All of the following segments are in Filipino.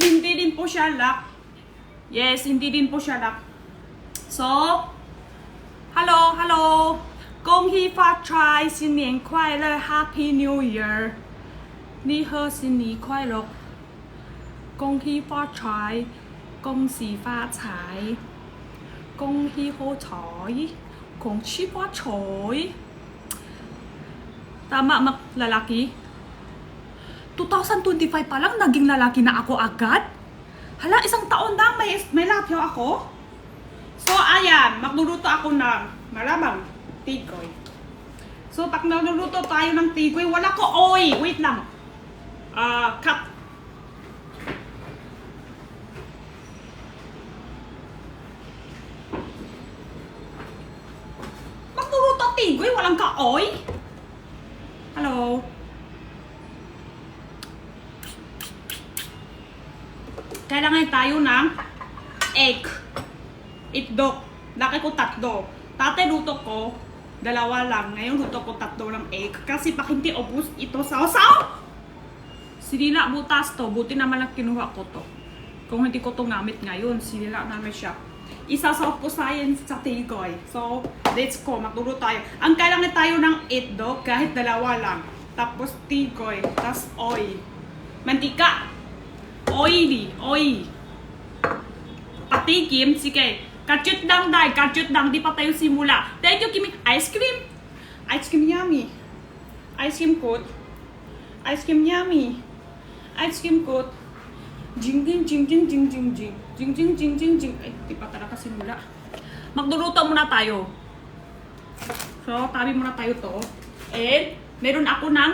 hindi din po siya lock. Yes, hindi din po siya lock. So, hello. 恭喜发财，新年快乐 ，Happy New Year！ 你好，新年快乐！恭喜发财，恭喜发财，恭喜好彩，恭喜发财。Tama, lalaki? 2025 pa lang, naging lalaki na ako agad? Hala, isang taon lang, may lapyo ako? So, ayan, magluluto ako ng malamang tikoy. So, pag nagluluto tayo ng tikoy, wala ko oy! Wait lang. Cut. Magluluto tikoy, walang ka oy? Hello? Kailangan tayo ng egg. Itlog. Laki ko 3. Dati luto ko 2 lang. Ngayon luto ko 3 ng egg. Kasi pag hindi ubus ito saw-saw. Sinila butas to. Buti naman lang kinuha ko to. Kung hindi ko to gamit ngayon, sinila namin siya. Isasaw ko sa tikoy. So, let's go. Magluto tayo. Ang kailangan tayo ng itlog kahit 2 lang. Tapos tikoy. Tapos oil. Mantika. Oily. Patikim. Sige. Kachut lang dahil. Kachut lang. Di pa tayo simula. Thank you, Kimi. Ice cream. Ice cream yummy. Ice cream coat. Ice cream yummy. Ice cream coat. Jing. Ay, di pa talaga simula. Magluluto muna tayo. So, tabi muna tayo to. And, meron ako ng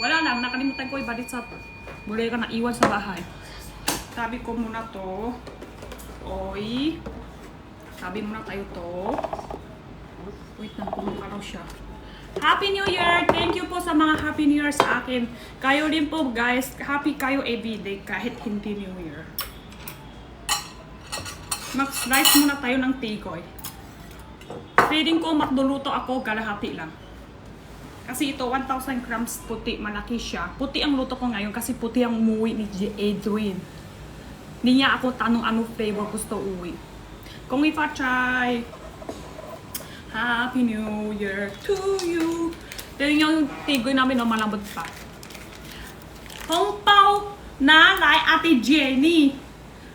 wala lang, nakalimutan ko ibalik sa bulay ka na iwan sa bahay. Tabi ko muna to. Oy. Tabi muna tayo to. Wait lang, kumukaraw siya. Happy New Year! Thank you po sa mga Happy New Year sa akin. Kayo din po guys, happy kayo everyday kahit hindi New Year. Mag-slice muna tayo ng tikoy. Feeling ko magluluto ako kalahati lang. Kasi ito 1,000 grams puti, malaki siya. Puti ang luto ko ngayon kasi puti ang umuwi ni Edwin. Hindi niya ako tanong ano flavor gusto uwi. Kung ipachay! Happy New Year to you! Pero yung tigoy namin na malambot pa. Hong Pao na like Ate Jenny.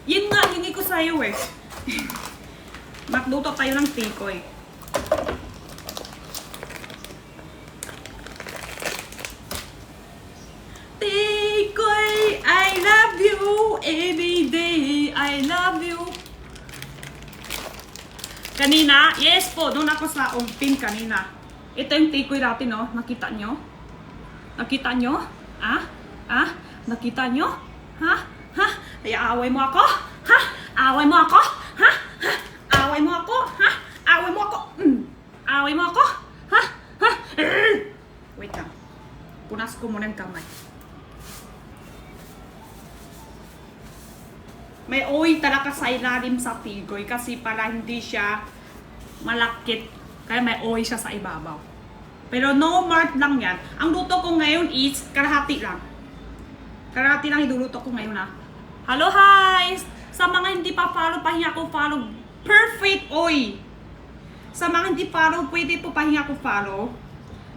Yun nga, hingi ko sa'yo eh. Magluto tayo ng tikoy. Tikoy, I love you every day. I love you. Kanina, yes po, doon ako sa umping kanina. Ito yung tikoy natin, no? Nakita nyo? Nakita nyo? Nakita nyo? Ha? Ay, away mo ako? Ha? Away mo ako? Ha? Away mo ako? Ha? Away mo ako? Away mo ako? Ha? Wait lang. Punas ko muna yung kamay. May oil talaga sa ilalim sa tigoy kasi para hindi siya malakit. Kaya may oil siya sa ibabaw. Pero no mark lang yan. Ang luto ko ngayon is kalahati lang. Kalahati lang iduluto ko ngayon ha. Hello guys! Sa mga hindi pa follow, pahinga ko follow. Perfect oil! Sa mga hindi follow, pwede po pahinga ko follow.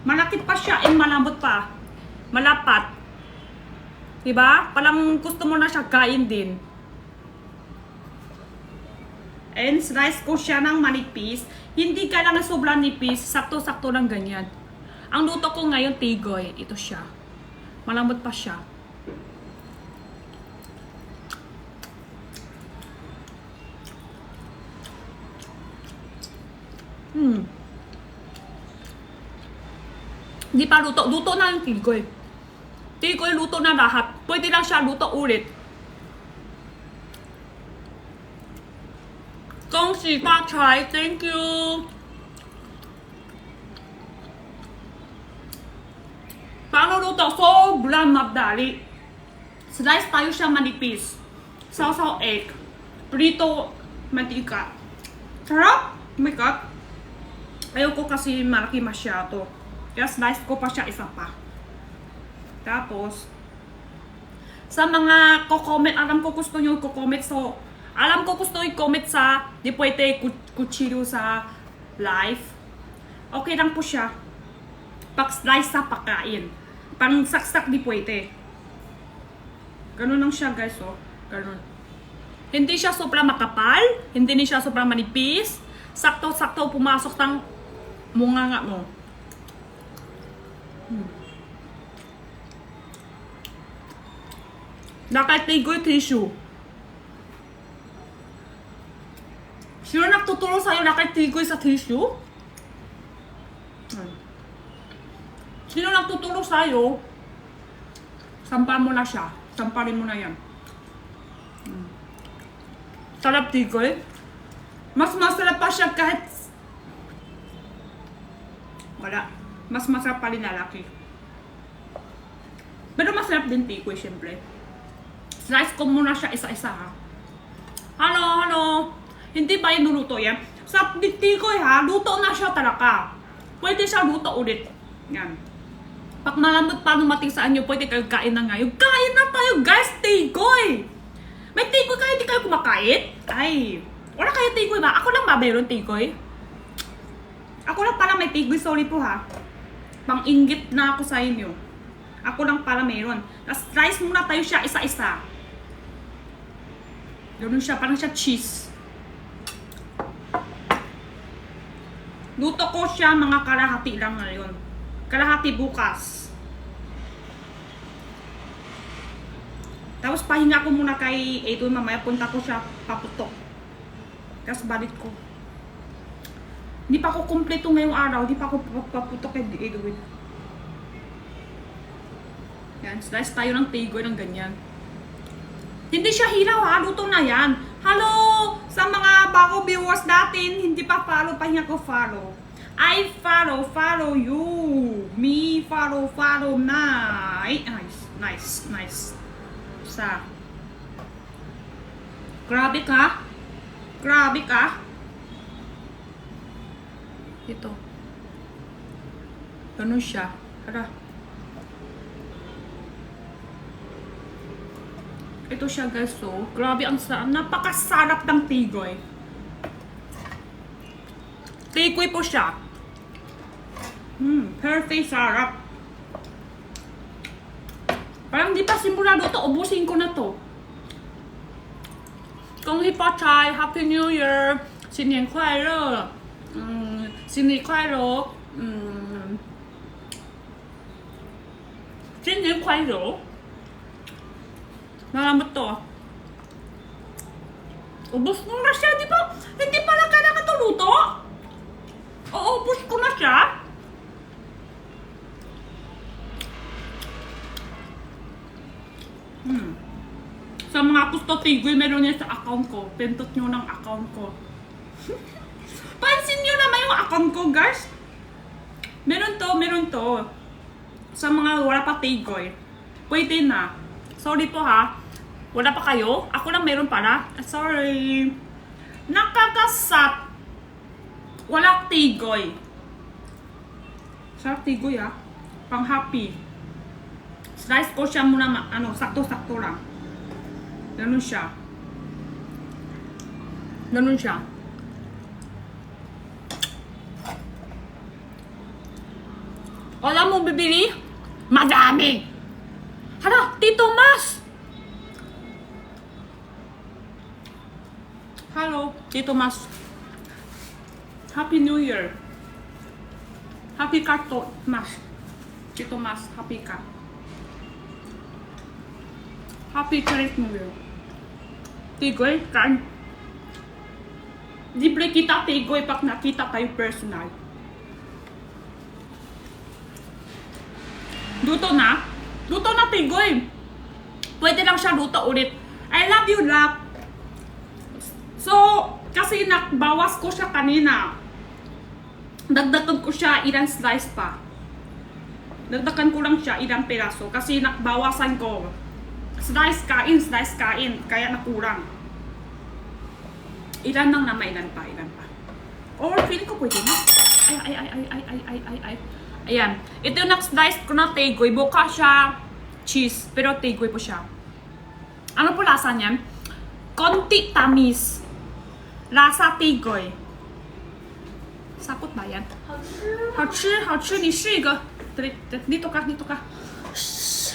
Malakit pa siya and malambot pa. Malapat. Diba? Palang gusto mo na siya kain din. And slice ko siya ng manipis. Hindi kailangan sobrang nipis. Sakto-sakto lang ganyan. Ang luto ko ngayon, tigoy. Ito siya. Malambot pa siya. Hindi pa luto. Luto na yung tigoy. Tigoy, luto na lahat. Pwede lang siya luto ulit. 恭喜发财 Thank you! Paano luto? Sobrang madali. Slice tayo siya manipis. Sausaw egg. Prito mantika. Sarap! Oh my God! Ayoko kasi malaki masyado. Kaya slice ko pa siya isa pa. Tapos, Sa mga ko-comment, alam ko gusto nyo i-comment. So, alam ko gusto i-comment sa di pwede kuchilyo sa live. Okay lang po siya. Pag-slice sa pagkain. Pang saksak di pwede. Ganun lang siya guys, oh. Ganun. Hindi siya sobrang makapal. Hindi siya sobrang manipis. Sakto-sakto pumasok ng munganga mo. Nakatigoy tissue. Sino nagtuturo sa'yo nakatigoy sa tissue? Sino nagtuturo sa'yo? Sampal mo na siya. Sampalin mo na yan. Sarap tigoy. Mas masarap pa siya kahit... Wala. Mas masarap pa rin lalaki. Pero masarap din tigoy, syempre. Slice ko muna siya isa-isa, ha. Hello. Hindi ba yung luluto yan? Sa tigoy, ha, luto na siya talaga. Pwede siya luto ulit. Yan. Pag malambot pa dumating sa inyo, pwede kayo kain na ngayon. Kain na tayo, guys! Tigoy! May tigoy kayo, hindi kayo kumakain? Ay, wala kayo tigoy ba? Ako lang ba mayroon tigoy? Ako lang pala may tigoy, sorry po ha. Pang-inggit na ako sa inyo. Ako lang pala mayroon. Tapos slice muna tayo siya isa-isa. Ganun siya, parang siya cheese. Luto ko siya mga kalahati lang ngayon. Kalahati bukas. Tapos pahinga ko muna kay Edwin, mamaya punta ko siya paputok. Tapos balik ko. Hindi pa ako kumpleto ngayong araw, hindi pa ako paputok kay Edwin. Yan, slice tayo ng tigoy ng ganyan. Hindi siya hilaw ha, luto na yan. Hello! Sa mga bago viewers natin, hindi pa follow, pahinga ko follow. I follow you. Me follow na. Nice. Sa. Grabe ka. Ito. Ganun siya. Tara. Ito siya guys, so. Grabe ang sarap. Napakasarap ng tigoy. Tigoy po siya. Perfect sarap. Parang di pa simulado to, ubusin ko na to. Kung hipachay, Happy New Year, 新年快乐，新年快乐，新年快乐。Nalamot to. Ubus mo na siya, di ba? Hindi pala kailangan to luto. Oo, ubus ko na siya. Sa mga gusto tigoy, meron niya sa account ko. Pintot nyo ng account ko. Pansin nyo naman yung account ko, guys. Meron to. Sa mga wala pa tigoy, pwede na. Sorry po ha. Wala pa kayo? Ako lang meron pala. Sorry. Nakakasat. Wala tigoy. Sarap tigoy ha. Pang happy. Slice ko siya muna, sakto-sakto lang. Ganun siya. Alam mo bibili? Madami! Hala, Tito Mas! Hello, Tito Mas. Happy New Year. Happy ka, Mas. Tito Mas, happy ka. Happy Chinese New Year. Tigoy, kan. Libre kita tigoy pag nakita tayo personal. Luto na tigoy. Pwede lang siya luto ulit. I love you, love. So, kasi bawas ko siya kanina. Dagdagan ko siya ilang slice pa. Dagdagan ko lang siya ilang peraso kasi bawasan ko. Slice kain, kaya nakurang. Ilan lang naman, ilan pa. Or feeling ko pwede na. Ay. Ayan. Ito yung next slice ko na tigoy. Buka siya cheese, pero tigoy po siya. Ano po lasa niyan? Konti tamis. Lasa tigoy. Sakot ba yan? 好吃，好吃，你试一个。dito ka.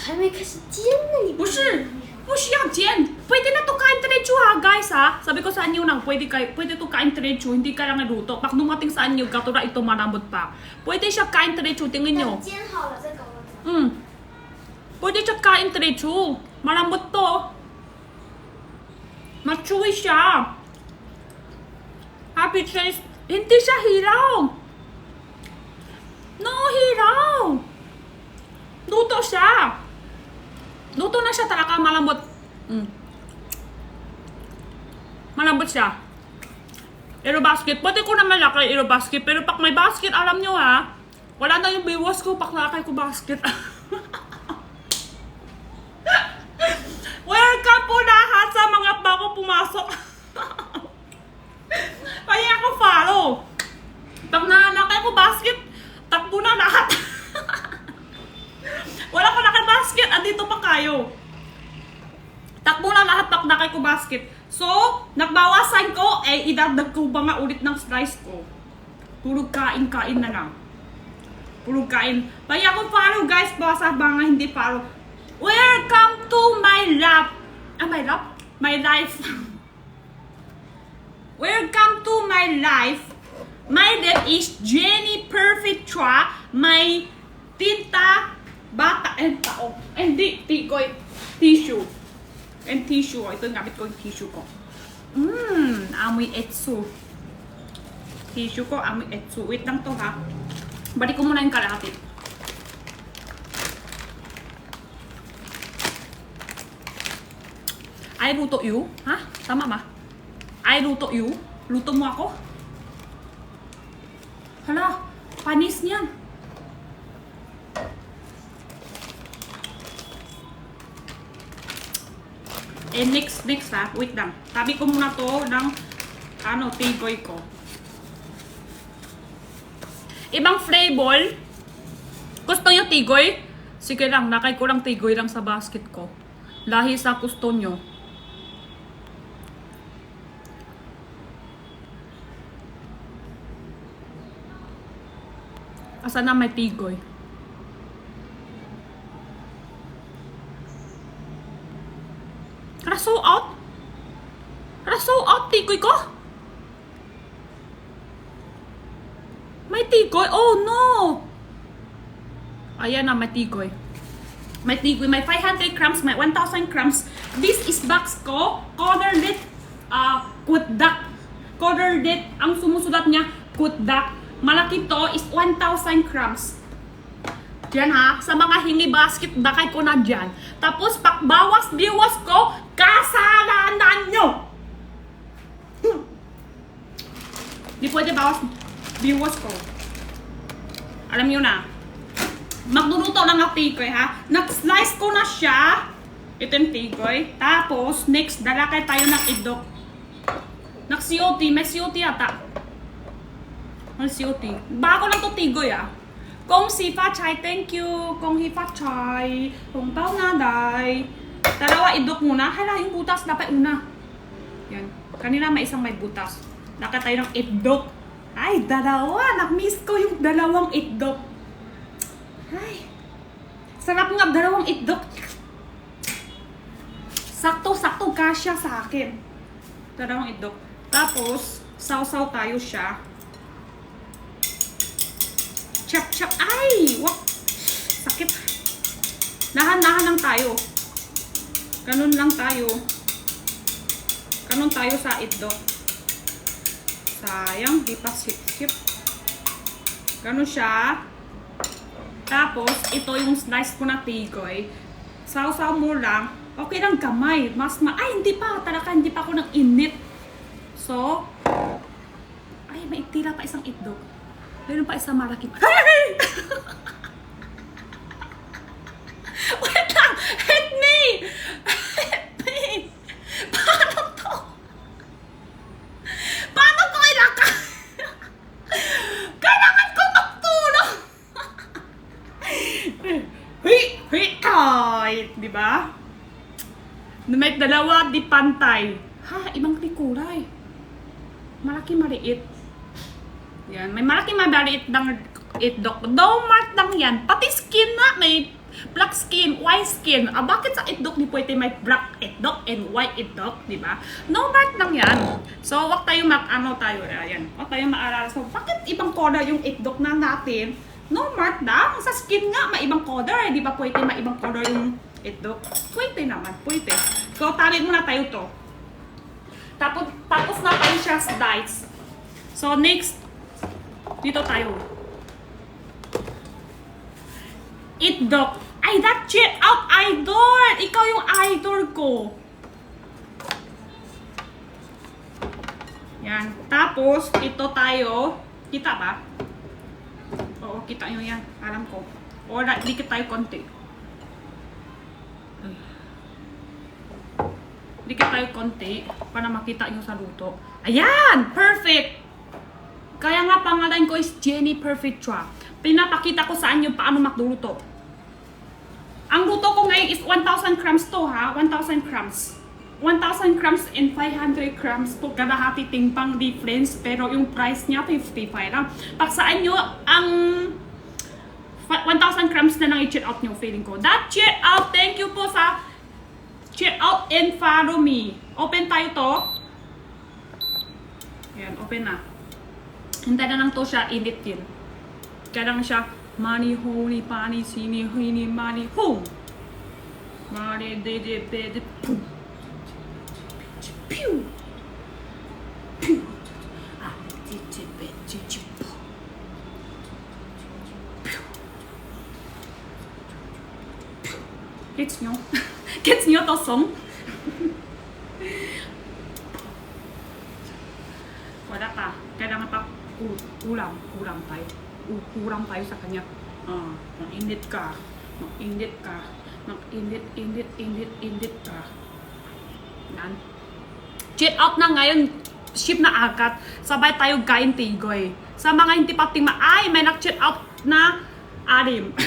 还没开始煎呢，你不是，不需要煎。Pwede na to kain diretso ha, guys ha. Sabi ko sa inyo nang pwede to kain diretso, hindi ka lang naluto. Pag dumating sa inyo, gatura ito malambot pa. Pwede siya kain diretso, tingnan nyo. 煎好了再搞我。Pwede siya kain diretso. Malambot to. Machewy siya. Happy taste. Hindi siya hilaw. No, hilaw. Luto siya. Luto na siya talaga, malambot. Malambot siya. Aero basket. Pwede ko naman lakay aero basket. Pero pag may basket, alam nyo ha, wala na yung biwas ko pag lakay ko basket. Welcome po lahat sa mga bago pumasok. Kaya ako follow. Pag nalakay ko basket, takbo na lahat. Wala ko lakay basket, andito pa kayo. Takbo na lahat pag nakay ko basket. So, nagbawasan ko, idagdag ko ba nga ulit ng slice ko. Purog kain na lang. Purog kain. Kaya ako follow guys, basa ba nga hindi follow. Welcome to my lab. My lab? My life. Welcome to my life. My name is Jenny Perfect Chua. My tinta, bata, and tao. Hindi, tigoy, tissue. And tissue. Ito yung gamit ko yung tissue ko. Amoy etsu. Tissue ko, amoy etsu. Wait lang to ha. Balik ko muna yung kalahati. Ay, luto you? Ha? Tama ba? Ay, luto you? Luto mo ako? Hala, panis niyan. Next ha. Wait lang. Tabi ko muna to ng tigoy ko. Ibang flavor. Gusto nyo tigoy? Sige lang, nakay ko lang tigoy lang sa basket ko. Lahi sa gusto nyo. Asa na may tigoy? Raso out? Raso out tigoy ko? May tigoy? Oh no! Ayan na, may tigoy. May tigoy. May 500 grams, may 1,000 grams. This is box ko. Colorlit kutdak. Colorlit. Ang sumusulat niya, kutdak. Malaki to is 1,000 grams. Diyan ha, sa mga hingi basket, dakay ko na dyan. Tapos, pakbawas biwas ko, kasalanan nyo! Di pwede bawas biwas ko. Alam nyo na. Magluluto lang ang tigoy ha. Nag-slice ko na siya. Ito yung tigoy. Tapos, next, dalakay tayo ng idok. Nag-COT, may COT ata. May COT. Bago lang to tigoy ah. Kung si Fachay, thank you. Kung hi Fachay. Kung pao naday. Dalawa idok muna. Hala, yung butas dapat una. Yan. Kanina may isang may butas. Laka tayo ng idok. Ay, dalawa. Nakmiss ko yung dalawang idok. Ay. Sarap nga dalawang idok. Sakto-sakto kasya sa akin. Dalawang idok. Tapos, saw-saw tayo siya. Chop-chop. Ay! Wak! Sakit. Nahan-nahan lang tayo. Ganun lang tayo. Ganun tayo sa idok. Sayang, di pa sip-sip. Ganun siya. Tapos, ito yung slice ko na tigoy. Saw-saw mo lang. Okay lang kamay. Ay, hindi pa. Talaga, hindi pa ako nang init. So, ay, may tira pa isang idok. Meron pa isang malaki. Hey! Wait lang! Hit me! Hit me! Paano to? Paano ko ilaka? Kailangan ko magtulong! Hit! Diba? May dalawa di pantay. Ha, ibang kulay. Malaki maliit. Yan, may malaki maliit ng itlog. Mark lang yan. Pati skin na, may black skin, white skin. Bakit sa itlog ni pwede may black itlog and white itlog, di ba? No mark lang yan. So, wag tayo wag tayo maalala. So, bakit ibang color yung itlog na natin? No mark lang. Sa skin nga, may ibang color. Di ba pwede may ibang color yung itlog? Pwede naman, pwede. So, tarin muna tayo to. Tapos na tayo siya sa dice. So, next, dito tayo. Itlog. Ay, that check out idol! Ikaw yung idol ko. Yan. Tapos, ito tayo. Kita ba? Oo, kita nyo yan. Alam ko. O, dikit tayo konti. Dikit tayo konti para makita nyo sa luto. Ayan! Perfect! Kaya nga pangalan ko is Jenny Perfectra. Pinapakita ko sa inyo paano magluluto. Ang luto ko ngayon is 1,000 grams to ha. 1,000 grams. 1,000 grams and 500 grams to. Kalahati timpang difference. Pero yung price niya 55 lang. Paksaan nyo ang 1,000 grams na lang i-check out nyo feeling ko. That check out. Thank you po sa check out and follow me. Open tayo to. Ayan, open na. Hintay na lang to siya, init din. Kaya lang siya, money, holy, pani, sini, hini, money, home. Money, de, pum. Pew. Pew. Ah, Gets nyo? Gets nyo to song? Wala pa. Kailangan pa kulang tayo. Kulang tayo sa kanya. Mag-init ka. Mag-init ka. Mag-init ka. Yan. Check out na ngayon. Ship na agad. Sabay tayo gain tigoy. Sa mga hindi pa ay may nag-check out na arim.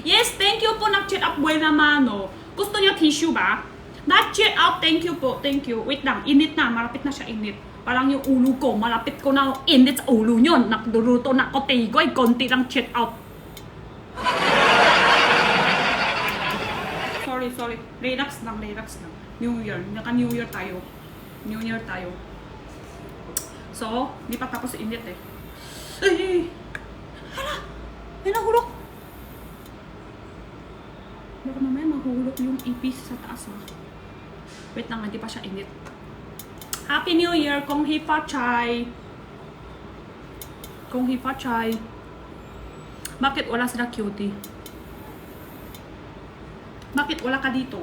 Yes, thank you po nag-check out buena mano. Gusto niyo tissue ba? Nag-check out, thank you po, thank you. Wait lang, init na, malapit na siya init. Parang yung ulo ko, malapit ko na init sa ulo nyo. Nakduluto na ko tigoy, konti lang check out. Sorry. Relax lang. New Year, naka-New Year tayo. New Year tayo. So, di pa tapos init eh. Ay! Hala! May nahulog! Baka mamaya mahulog yung ipis sa taas ha. Wait lang, hindi pa siya init. Happy New Year! Kong hi fa chai! Kong hi fa chai! Bakit wala sila cutie? Bakit wala ka dito?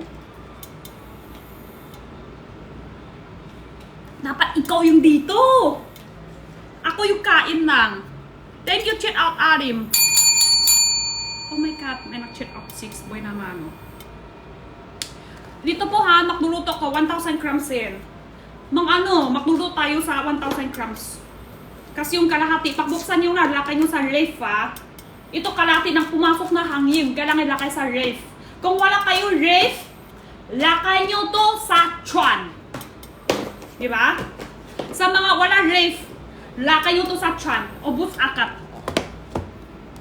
Dapat ikaw yung dito! Ako yung kain lang. Thank you, check out Arim. Oh my God, may nag-check out 6 boy naman. Dito po ha, magluluto ko 1,000 grams yan. Magluluto tayo sa 1,000 grams. Kasi yung kalahati, pagbuksan nyo na, lakay nyo sa ref ha. Ito kalahati ng pumasok na hangin, kailangan ilakay sa ref. Kung wala kayo ref, lakay nyo to sa chuan. Diba? Sa mga wala ref, lakay nyo to sa chuan. Ubus akat.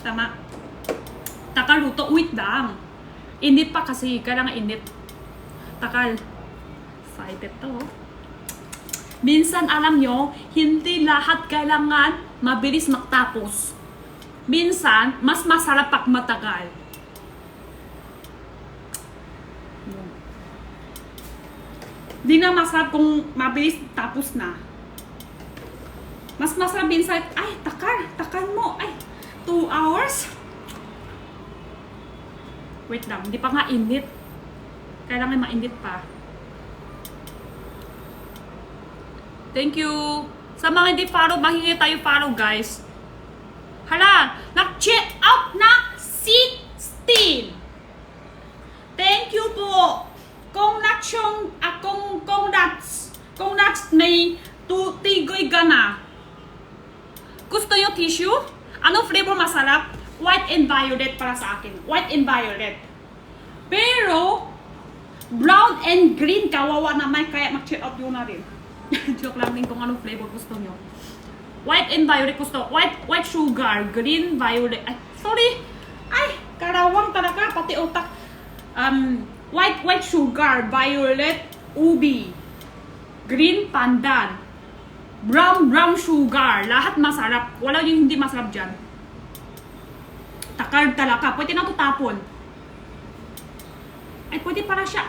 Tama? Takaluto, wait lang. Init pa kasi, kailangan init. Takal. Excited to. Minsan, alam nyo, hindi lahat kailangan mabilis magtapos. Minsan, mas masarap pag matagal. Di na masarap kung mabilis tapos na. Mas masarap minsan, ay, takal mo, ay, 2 hours? Wait lang, hindi pa nga init. Kailangan mainit pa. Thank you. Sa mga hindi follow, mahingi tayo follow guys. Hala, nag-check out na 16. Thank you po. Congrats may tigoy gana. Gusto nyo tissue? Ano flavor masarap? White and violet para sa akin. White and violet. Pero, Brown and green, kawawa naman, kaya mag-check out yun na rin. Joke lang din kung anong flavor gusto nyo. White and violet gusto. White sugar, green, violet. Ay, sorry. Ay, karawang talaga, pati utak. White sugar, violet, ubi. Green, pandan. Brown sugar. Lahat masarap. Wala yung hindi masarap dyan. Takard talaga. Pwede na ito tapon. Ay, pwede para siya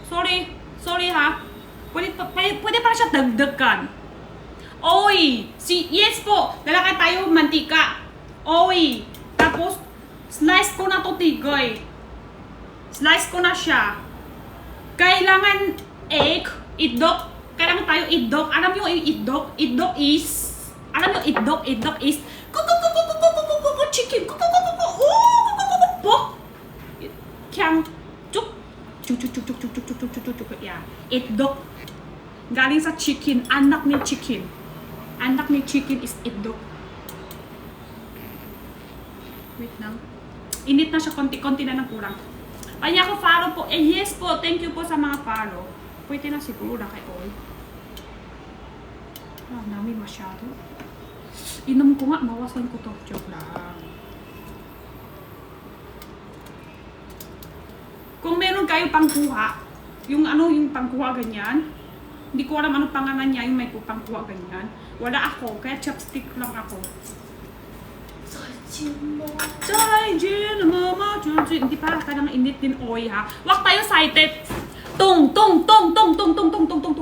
Sorry ha. Pwede para siya dagdagan. Oy! Yes po! Lalakay tayo mantika. Oy! Tapos, slice ko na to tigoy. Slice ko na siya. Kailangan egg, itlog. Kailangan tayo itlog. Alam nyo yung itlog? Itlog is chicken. Kyang chuk. Yeah. Itlog. Galing sa chicken. Anak ni chicken. Anak ni chicken is itlog. Wait lang. Init na siya. Konti-konti na ng kurang. Ay, ako follow po. Yes po. Thank you po sa mga follow. Pwede na siguro na kay all. Namin masyado. Inom ko nga. Mawasan ko to. Joke lang. Kung meron kayo pangkuha, yung pangkuha ganyan, hindi ko alam anong pangalan niya, yung may pangkuha ganyan. Wala ako, kaya chopstick lang ako. Hindi pa, kailangan init din oy ha. Wag tayo sighted. Tong tong tong tong tong tong tong tong tong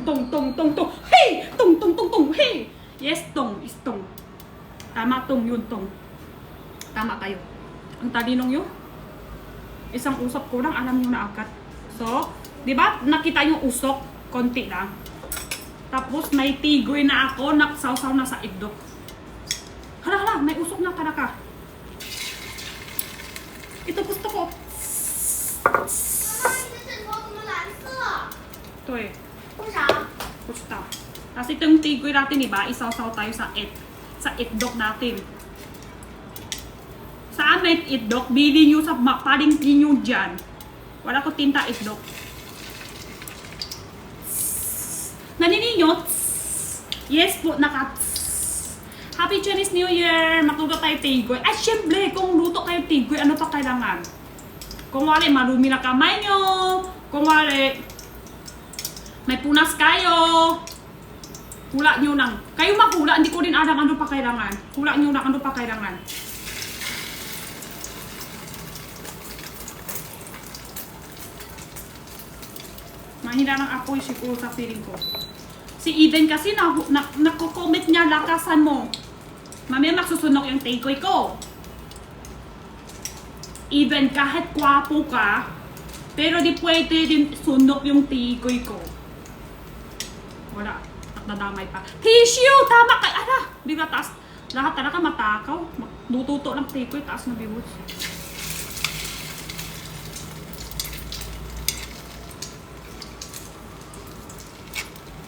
tong tong tong tong. Hey! Tong tong tong tong. Hey! Yes, tong is tong. Tama tong yun tong. Tama kayo. Ang talinong yun. Isang usok ko lang, alam nyo na agad. So, di ba nakita yung usok? Konti lang. Tapos may tigoy na ako, naksawsaw na sa itlog. Hala, may usok na talaga. Ito gusto ko. Ito eh. Gusto. Tapos itong tigoy natin, di ba? Isawsaw tayo sa itlog natin. Saan may itlog? Bili nyo sa palengke nyo dyan. Wala ko tinta itlog. Nanininyo? Yes po, Happy Chinese New Year! Magluto tayo tigoy. Ay, syempre, kung luto kayo tigoy, ano pa kailangan? Kung wala, marumi na kamay nyo. Kung wala, may punas kayo. Hula nyo lang. Kayo maghula, hindi ko rin alam ano pa kailangan. Hula nyo lang, ano pa kailangan. Mahina ng apoy siguro sa feeling ko. Si Eden kasi nako-comment niya, lakasan mo. Mamaya magsusunog yung tigoy ko. Even kahit kwapo ka, pero di pwede din sunog yung tigoy ko. Wala. Nadamay pa. Tissue! Tama ka! Ala! Bigla taas. Lahat talaga matakaw. Lututo ng tigoy, taas na bibos.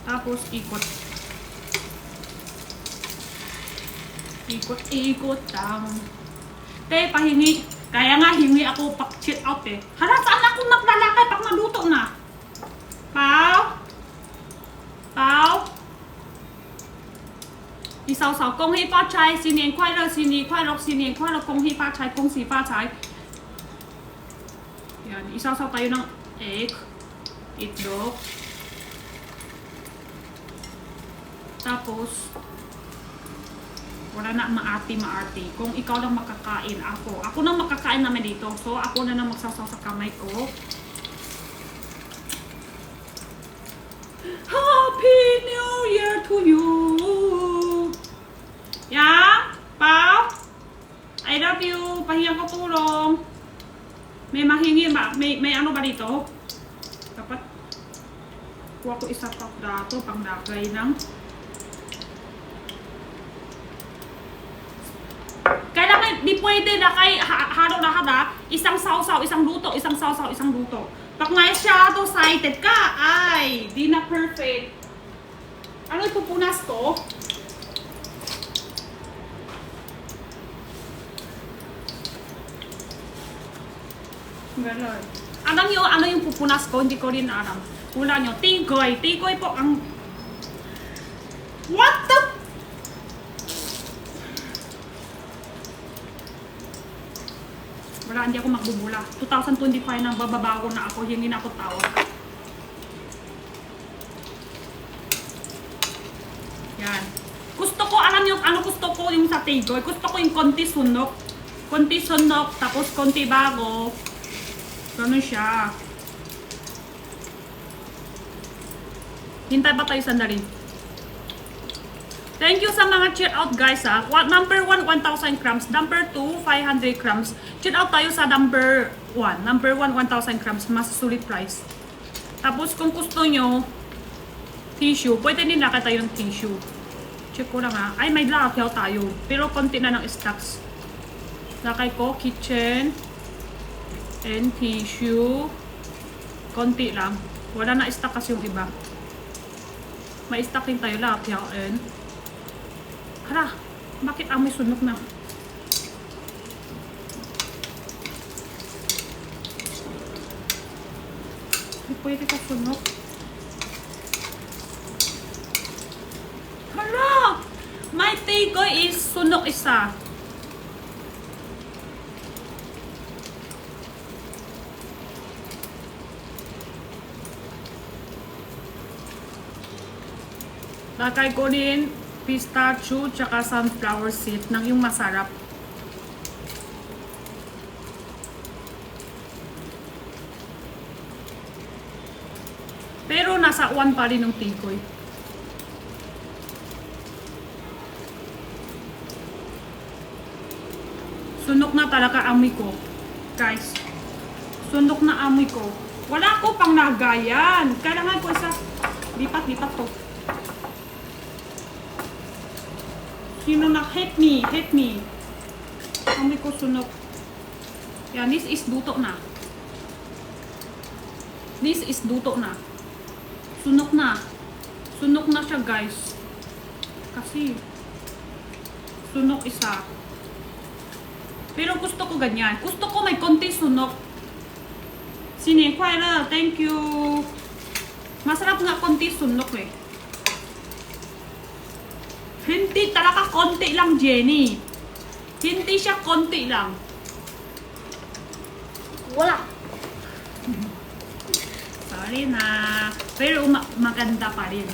Tapos, ikot. Ikot lang. Te, pahingi. Kaya nga, hingi ako pak-cheat out eh. Hala, saan ako maglalakay pag naluto na? Pao? Isaw-saw. Kung hi pa chay, sinien kwai lo, sinien kwai lo, sinien kwai lo, kung hi pa chay, kung si pa chay. Yan, isaw-saw tayo ng egg. Itlog. Tapos, wala na maarte. Kung ikaw lang makakain, ako na makakain naman dito. So, ako na magsasaw sa kamay ko. Happy New Year to you! Yang, Pao, I love you. Pahiyang ko tulong. May mahingi ba? May ano ba dito? Dapat, kuha ko isa pa dato pang lagay ng kailangan, di pwede na kay halo lahat ha. Isang sausaw, isang luto, isang sausaw, isang luto. Pag masyado sighted ka, ay, di na perfect. Ano ipupunas to? Ganon. Alam nyo, ano yung pupunas ko? Hindi ko rin alam. Hula nyo, tigoy. Tigoy po ang... What the... Wala, hindi ako magbubula. 2025 nang bababago na ako, hindi na ako tawag. Yan. Gusto ko, alam nyo, ano gusto ko yung sa tigoy? Gusto ko yung konti sunok. Konti sunok, tapos konti bago. Ganun siya. Hintay ba tayo sandali? Thank you sa mga cheer out guys ha. Number 1, 1,000 grams. Number 2, 500 grams. Cheer out tayo sa number 1. Number 1, 1,000 grams. Mas sulit price. Tapos kung gusto nyo, tissue. Pwede din lakay tayo ng tissue. Check ko lang ha. Ay, may lakyaw tayo. Pero konti na ng stocks. Lakay ko, kitchen. And tissue. Konti lang. Wala na stock kasi yung iba. May stock din tayo lakyaw and hala, bakit amoy sunog na? Hindi pwede ka sunog. Hala! My tigoy is sunog isa. Lagay ko din pistachio tsaka sunflower seed ng yung masarap. Pero nasa 1 pa rin ng tigoy. Sunok na talaga amoy ko. Guys, sunok na amoy ko. Wala ko pang nagayan. Kailangan ko isa lipat-lipat to. Sino na hit me? Hit me. Amoy ko sunog. Yan, this is duto na. This is duto na. Sunog na. Sunog na siya guys. Kasi sunog isa. Pero gusto ko ganyan. Gusto ko may konti sunog. Sine, Kwaila, thank you. Masarap nga konti sunog eh. Hindi talaga konti lang, Jenny. Hindi siya konti lang. Wala. Sorry na. Pero maganda pa rin.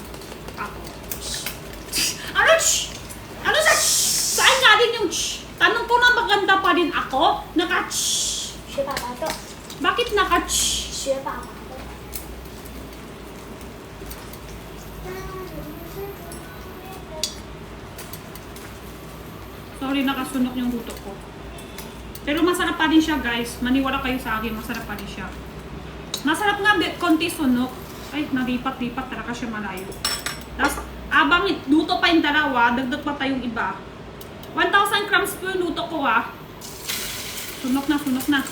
Ako. Ano? Ano sa? Saan galing yung? Tanong ko na maganda pa rin ako? Naka? 学爸爸的， Bakit naka? 学爸爸的。 Sorry, nakasunok yung buto ko. Pero masarap pa din siya, guys. Maniwala kayo sa akin, masarap pa din siya. Masarap nga, konti sunok. Ay, nalipat-lipat talaga siya malayo. Tapos, abang luto pa yung dalawa, dagdag pa tayong iba. 1,000 grams po yung luto ko, ha. Sunok na, sunok na.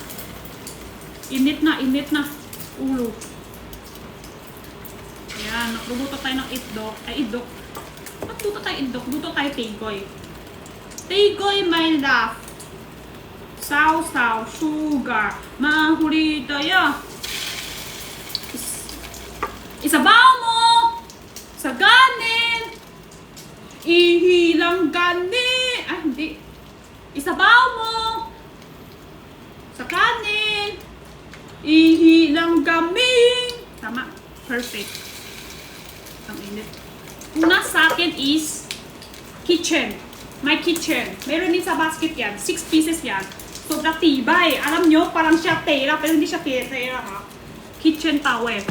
Init na, init na. Ulo. Ayan, nagluluto tayo ng itdok. Ay, idok. Nagluto tayo idok. Luto tayo tigoy. Tigoy, my love. Sausaw, sugar, mahuli tayo. Isabaw mo sa ganin. Ihilang ganin. Ay, hindi. Isabaw mo sa kanin. Ihilang gamin. Tama. Perfect. Ang init. Una sa akin is kitchen. My kitchen. Meron din sa basket yan. 6 pieces yan. Sobrang tibay. Alam nyo, parang siya tela. Pero hindi siya tela ha. Kitchen towel.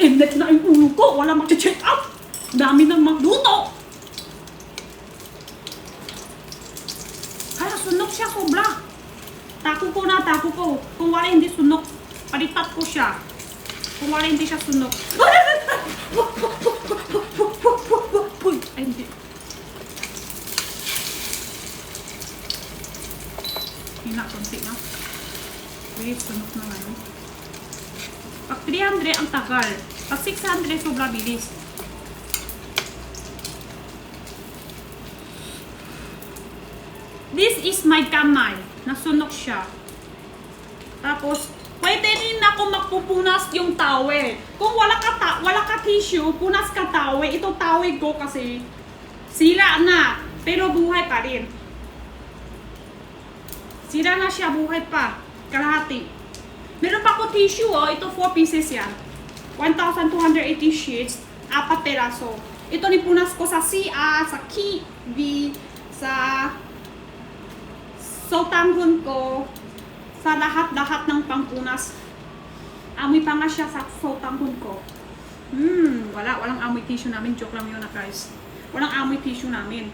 Init na yung ulo ko. Wala mag-check up. Dami nang magluto. Kaya sunog siya sobra. Tako ko na, tako ko. Kung wala hindi sunog, palitat ko siya. Kung wala hindi siya sunog. Ay, hindi. Hina, konti na. Wait, sunog na ngayon. Pag 300, ang tagal. Pag 600, sobra bilis. This is my kamay. Nasunog siya. Tapos, pwede rin ako magpupunas yung towel. Kung wala ka tissue, punas ka towel. Ito towel ko kasi sira na. Pero buhay pa rin. Sira na siya, buhay pa. Kalahati. Meron pa ako tissue, oh. Ito 4 pieces yan. 1,280 sheets. 4 peraso. Ito nipunas ko sa CR, sa KV, sa sotanghon ko, sa lahat-lahat ng pangpunas. Amoy pa nga siya sa sotanghon ko. Walang amoy tissue namin. Joke lang yun na guys. Walang amoy tissue namin.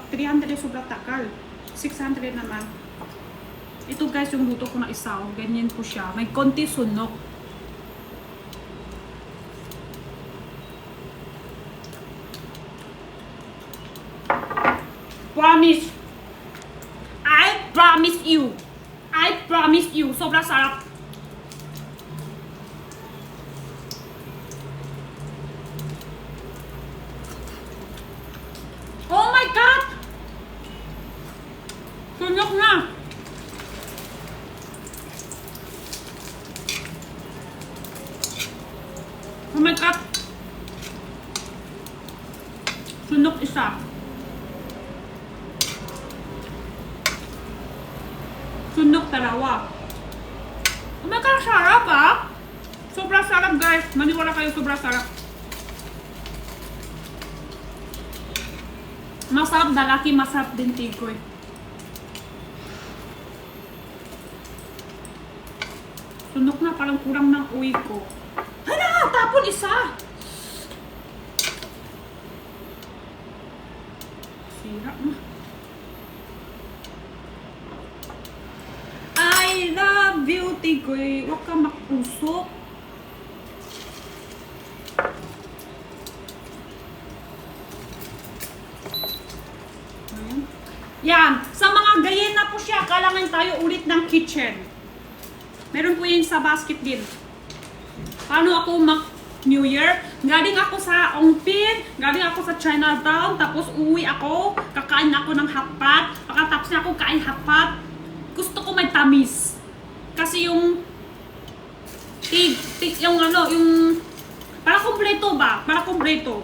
300 sobrang takal. 600 naman. Ito guys, yung luto ko na isaw. Ganyan po siya. May konti sunok. Promise. I promise you. I promise you. Sobrang sarap. Oh my God! Sunok na. Oh my God! Sunok isa. Sunok dalawa. Oh my God, sarap ah! Sobrang sarap guys. Maniwala kayo, sobrang sarap. Masarap dalaki, masarap din tigoy. Sunok na, parang kurang ng uwi ko. Hala! Tapon isa! Sira na. I love you, tigoy. Huwag ka makusok. Yan. Sa mga gayen na po siya, kailangan tayo ulit ng kitchen. Meron po yan sa basket din. Paano ako New Year? Galing ako sa Ongpin, galing ako sa Chinatown, tapos uwi ako, kakain ako ng hotpot. Pagkatapos na ako kain hotpot, gusto ko may tamis. Kasi yung para kompleto ba? Para kompleto.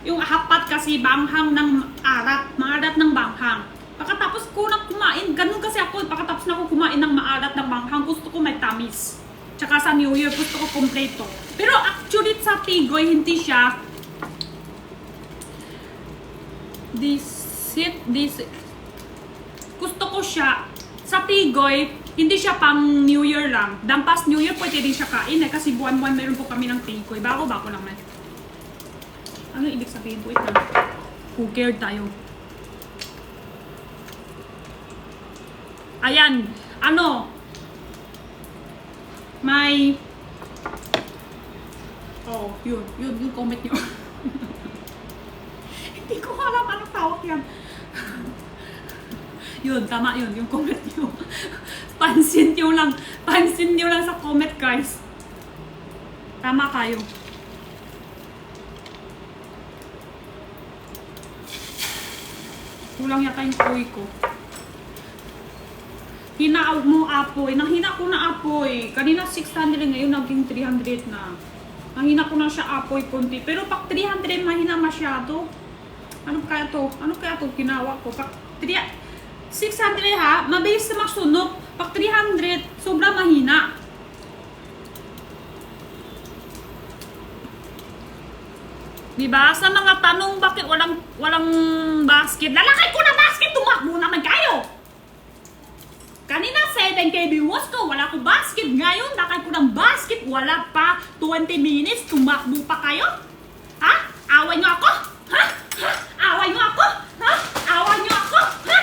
Yung hotpot kasi banghang ng maalat ng banghang. Pagkatapos ko na kumain, ganun kasi ako, pagkatapos na ako kumain ng maalat ng banghang, gusto ko may tamis. Tsaka sa New Year, gusto ko kompleto. Pero actually sa tigoy, hindi siya gusto ko siya sa tigoy, hindi siya pang New Year lang. Dampas New Year, pwede din siya kain kasi buwan-buwan meron po kami ng tigoy. Bago-bago naman. Ano ibig sabihin? Wait lang. Cooker tayo. Ayan. Ano? May... Oh, yun. Yung comment nyo. Hindi ko alam anong tawag yan. Yun, tama yun. Yung comment nyo. Pansin nyo lang. Pansin nyo lang sa comment, guys. Tama kayo. Kulang yata yung apoy ko. Hina mo apoy. Nanghina ko na apoy. Kanina 600 ngayon naging 300 na. Nanghina ko na siya apoy konti. Pero pag 300 mahina masyado. Ano kaya to? Ano kaya to ginawa ko? Pag 600 ha, mabilis na masunog. Pag 300, sobrang mahina. Diba? Sa mga tanong bakit walang basket? Lalakay ko na basket! Tumakbo naman kayo! Kanina 7K viewers ko, wala ko basket. Ngayon, lakay ko ng basket. Wala pa 20 minutes. Tumakbo pa kayo? Ha? Away nyo ako? Ha? Ha? Away nyo ako? Ha? Away nyo ako? Ha?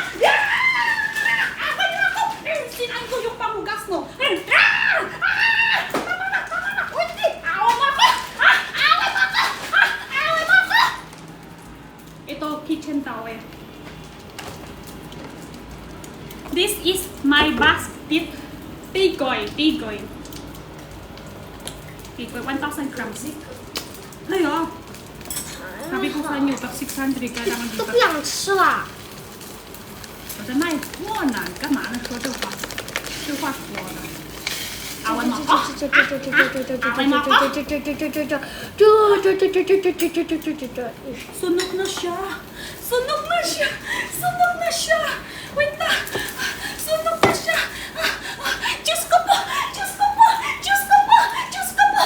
Away nyo ako? Sinain ko yung pamugas mo. Tama na! Uy, away mo ako! Ha? Away mo ako! Ha? Away mo ako! Ito, kitchen towel. This is my basket. Tigoy. 1,000 grams. Ayo. Sabi ko sa inyo, pag 600, kailangan 都 dito. 不想吃了。我的卖货呢？你干嘛呢？说这话，这话说的。阿文吗？啊！阿文吗？Sunog na siya! Sunog na siya! Sunog na siya! Wait na! Sunog na siya! Diyos ko po! Diyos ko po! Diyos ko po! Diyos ko po!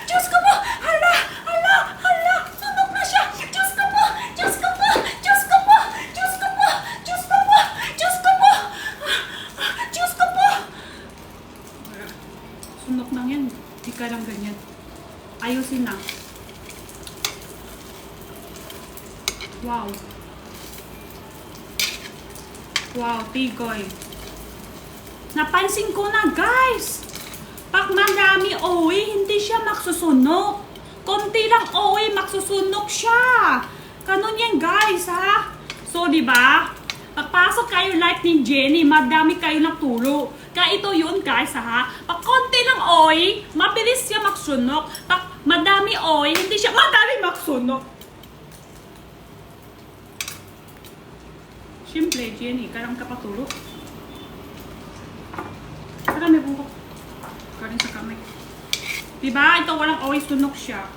Diyos ko po! Hala! Hala! Hala! Sunog na siya! Diyos ko po! Diyos ko po! Diyos ko po! Diyos ko po! Diyos ko po! Diyos ko po! Diyos ko po! Sunog na yan. Di ka lang ganyan. Ayusin na. Wow. Wow, tigoy. Napansin ko na, guys. Pag marami oil, hindi siya magsusunog. Konti lang oil, magsusunog siya. Ganun yan, guys, ha? So, di ba? Pagpasok kayo like ni Jenny, madami kayo natulo. Kaya ito yun, guys, ha? Pag konti lang oil, mabilis siya magsunog. Pag madami oil, hindi siya madali magsunog. Siyempre, Jenny, karang kapatulog. Karami buhok. Karin sa kamay. Diba? Ito walang oil, sunog siya.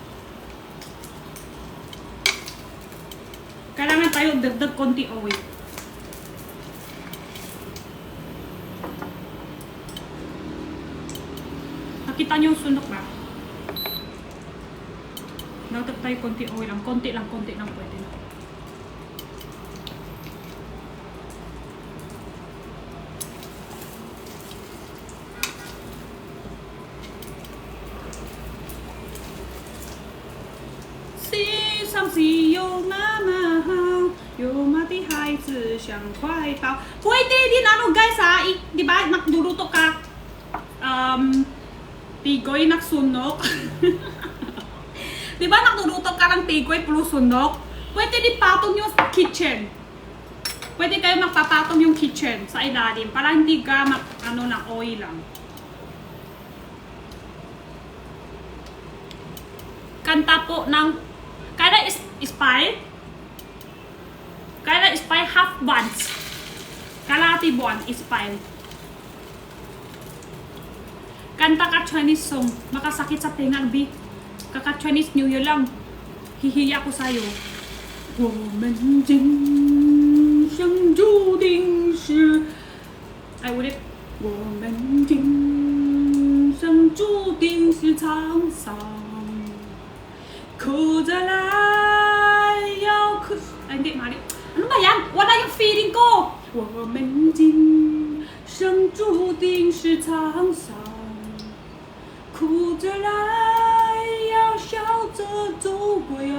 Kailangan tayo dagdag konti oil. Nakita niyo yung sunog ba? Dagdag tayo konti oil lang. Konti lang pwede na.上是有妈妈好，有妈的孩子像块宝。Pwede din ano guys ha, di ba nagluluto ka tigoy nagsunok. Di ba nagluluto ka ng tigoy plus sunok? Pwede din patong yung kitchen. Pwede kayo magpapatong yung kitchen sa ilalim para hindi ka ano ng oil lang. Kanta po ng kada spy half buns. Kalahati buwan spy. Kanta ka Chinese song. Makasakit sa tenga, B. Kaka Chinese New Year lang. Hihiya ko sa'yo. 我们今生注定是 I would it. 我们今生注定是沧桑。哭着来要哭 Ay, hindi, mali. Ano ba yan? Wala yung feeling ko. 我们今生注定是沧桑，哭着来要笑着走过呀，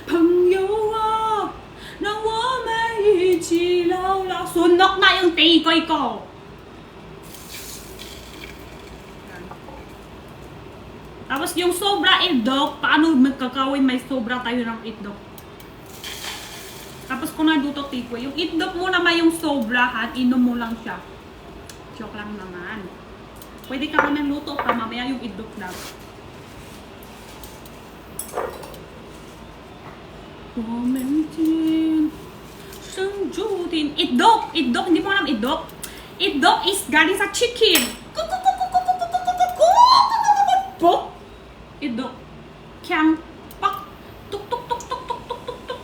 朋友啊，让我们一起老老。Sunok na yung tigoy ko. Tapos yung sobra itlog, paano magkakawin may sobra tayo ng itlog? Tapos kung naduto tigoy, yung itlog mo naman yung sobrahan, inom mo lang siya. Joke lang naman. Pwede ka naman luto pa, mamaya yung itlog lang. Itlog! Itlog! Hindi mo alam itlog? Itlog is galing sa chicken. Pork. Itlog. Kyang. Pak. Tuk tuk tuk tuk tuk tuk tuk tuk.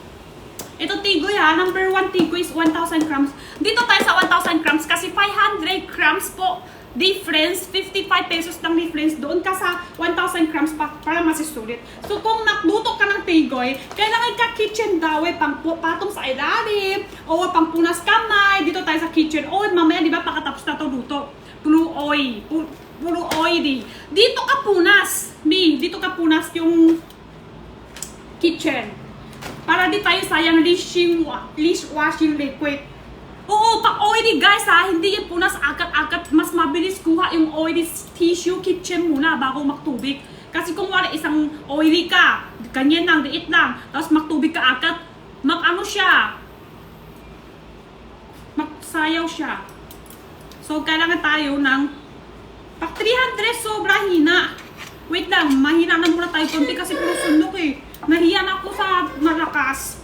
Ito tigoy ha. Number 1 tigoy is 1,000 grams. Dito tayo sa 1,000 grams kasi 500 grams po difference. 55 pesos lang difference. Doon ka sa 1,000 grams para masisulit. So kung nagluto ka ng tigoy, kailangan ka kitchen daw pang patong sa ilalim o pang punas kamay. Dito tayo sa kitchen. O mamaya di ba pakatapos na to luto. Puro oil. Puro oily. Dito ka punas. Dito ka punas yung kitchen. Para di tayo sayang dishwashing liquid. Oo, pag oily guys ha, hindi yan punas agad-agad. Mas mabilis kuha yung oily tissue kitchen muna bago magtubig. Kasi kung wala isang oily ka, ganyan lang, liit lang, tapos magtubig ka agad, mag-ano siya, magsayaw siya. So, kailangan tayo ng pag 300 sobra hina. Wait lang, mahina na muna tayo konti kasi puro sunok eh. Nahiyan ako sa malakas.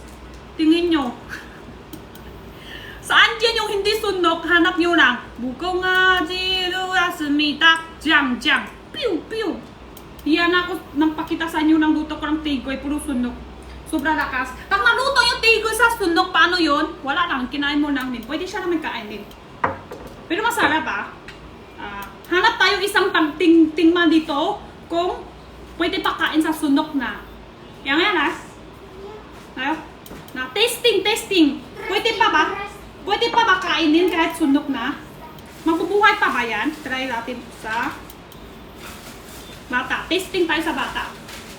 Tingin nyo. Saan dyan yung hindi sunok? Hanap nyo lang. Bukonga jiruasumita. Jang, jang. Pew, pew. Hiyan ako nang pakita sa inyo ng luto ko ng tigoy. Puro sunok. Sobrang lakas. Pag naluto yung tigoy sa sunok, paano yun? Wala lang. Kinain mo lang din. Pwede siya naman kainin. Pero masarap hanap tayo isang pagtingman dito kung pwede pa kain sa sunok na. Yang yan Tayo. Na, testing. Pwede pa ba? Pwede pa ba kainin kahit sunok na? Mabubuhay pa ba yan? Try natin sa bata. Testing tayo sa bata.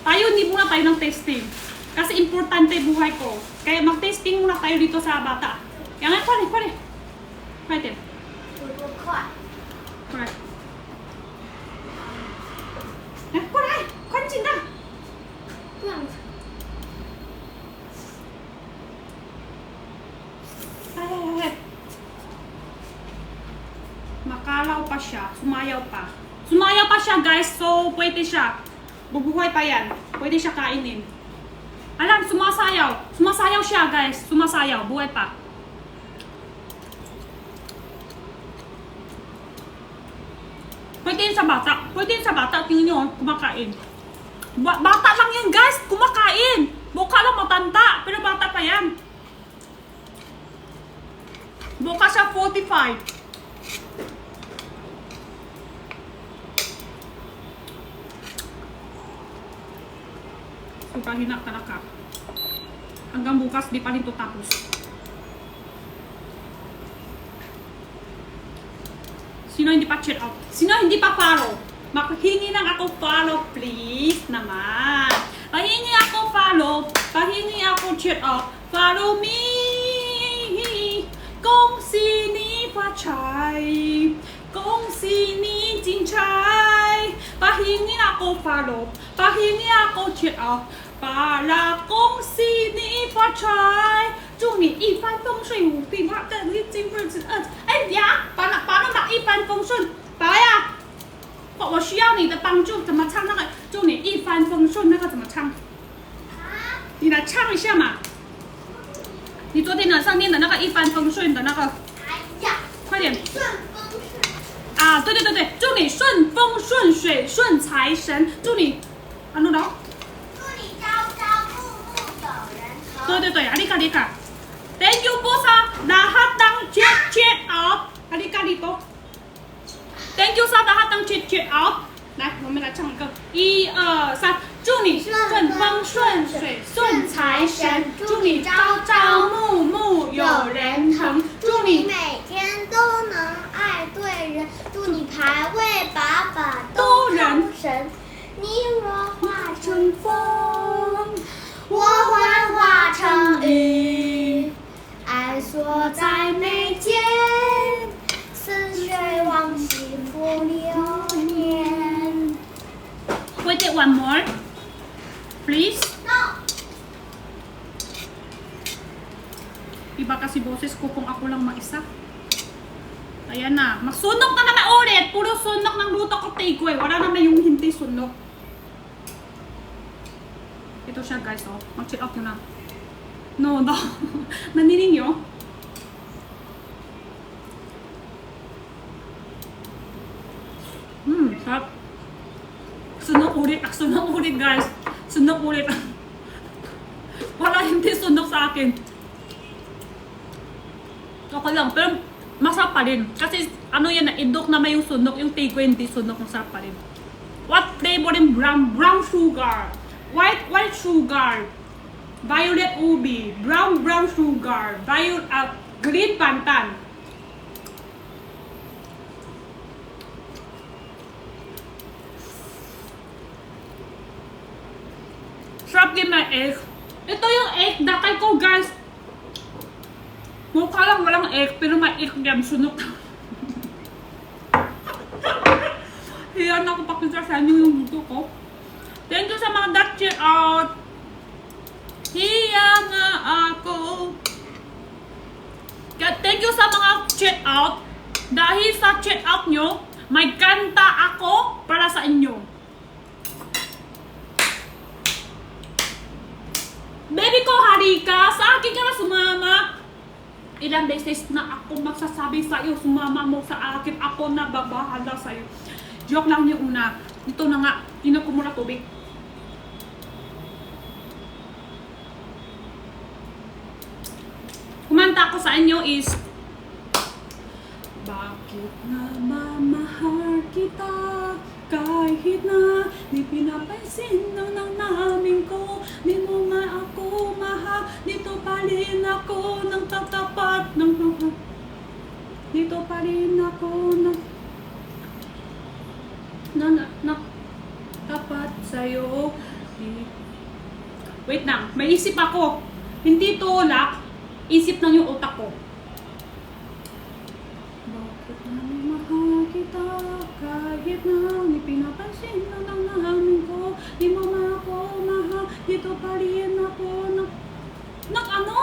Tayo, hindi muna tayo ng testing. Kasi importante buhay ko. Kaya mag-testing muna tayo dito sa bata. Yang yan, pwede. Pwede. 多快？ Pwede. Pwede. 快进的。这样子。 Ay. Makalaw pa siya. Sumayaw pa. Sumayaw pa siya, guys. So, pwede siya. Bubuhay pa yan. Pwede siya kainin. Alam, sumasayaw. Sumasayaw siya, guys. Sumasayaw. Buhay pa. Pwede yun sa bata. Pwede yun sa bata. Tingnan nyo, kumakain. Bata lang yan, guys. Kumakain. Buka lang matanda. Pero bata pa yan. Buka siya 45. Sobrang hinak talaga. Hanggang bukas, di pa rin ito tapos. Sino hindi pa check out? Sino hindi pa follow? Makahingi lang ako follow, please naman. Pahingi ako follow. Pahingi ako check out. Follow me. Kung sini pa chay. Kung sini jin chay. Pahingi ako follow. Pahingi ako check out. Para kung sini pa chay. 祝你一帆风顺，无病患，但是今日之恶。哎呀，把那一帆风顺，爸呀，我需要你的帮助，怎么唱那个？祝你一帆风顺，那个怎么唱？你来唱一下嘛。你昨天晚上念的那个一帆风顺的那个，哎呀，快点。顺风顺。啊，对，祝你顺风顺水顺财神，祝你，ano daw？ 祝你朝朝暮暮有人疼。对，阿里嘎里嘎。Thank you po sa lahat ng check out. Halika dito. Thank you sa lahat ng check out. 来，我们来唱一个，1、2、3，祝你顺风顺水顺财神，祝你朝朝暮暮有人疼，祝你每天都能爱对人，祝你排位把把都人神。你若化成风，我会化成雨。爱锁在眉间，似水往昔不留念。 Wait, one more, please. No. Iba kasi boses ko kung ako lang mag-isa. Ayan na. Magsunog na naman ulit. Puro sunog ng luto ko takeaway. Wala naman yung hindi sunog. Ito siya, guys. Oh. Mag-check out nyo na. No. Naninig nyo? Sarap. Sunog ulit, guys. Sunog ulit. Wala hindi sunog sa akin. Okay lang, pero masarap pa rin. Kasi ano yan na, idok na may yung sunog, yung tigo hindi sunog, masarap pa rin. What flavor in brown sugar, white sugar, violet ubi, brown sugar, green pantan. Sarap din na egg. Ito yung egg dakay ko, guys. Mukha lang walang egg, pero may egg yan, sunok. Hiyan ako pakita sa inyo yung luto ko. Thank you sa mga check out. Hiyan nga ako. Thank you sa mga check out. Dahil sa check out nyo, may kanta ako para sa inyo. Marika, sa akin ka na sumama. Ilang beses na ako magsasabi sa'yo, sumama mo sa akin, ako na babahala sa'yo. Joke lang yung una. Ito na nga, inom ko muna tubig. Kumanta ko sa inyo is, bakit na mamahal kita kahit na di pinapansin ng namin ko, di mo nga ako mahal, dito pa rin ako ng tatapat ng dito pa rin ako ng tapat sa'yo. Wait lang, may isip ako. Hindi tulak, isip lang yung utak ko. Bakit namin mahal kita kahit na di pinapansin ng namin ko, di mo nga ako mahal, dito pa rin ako ng ano?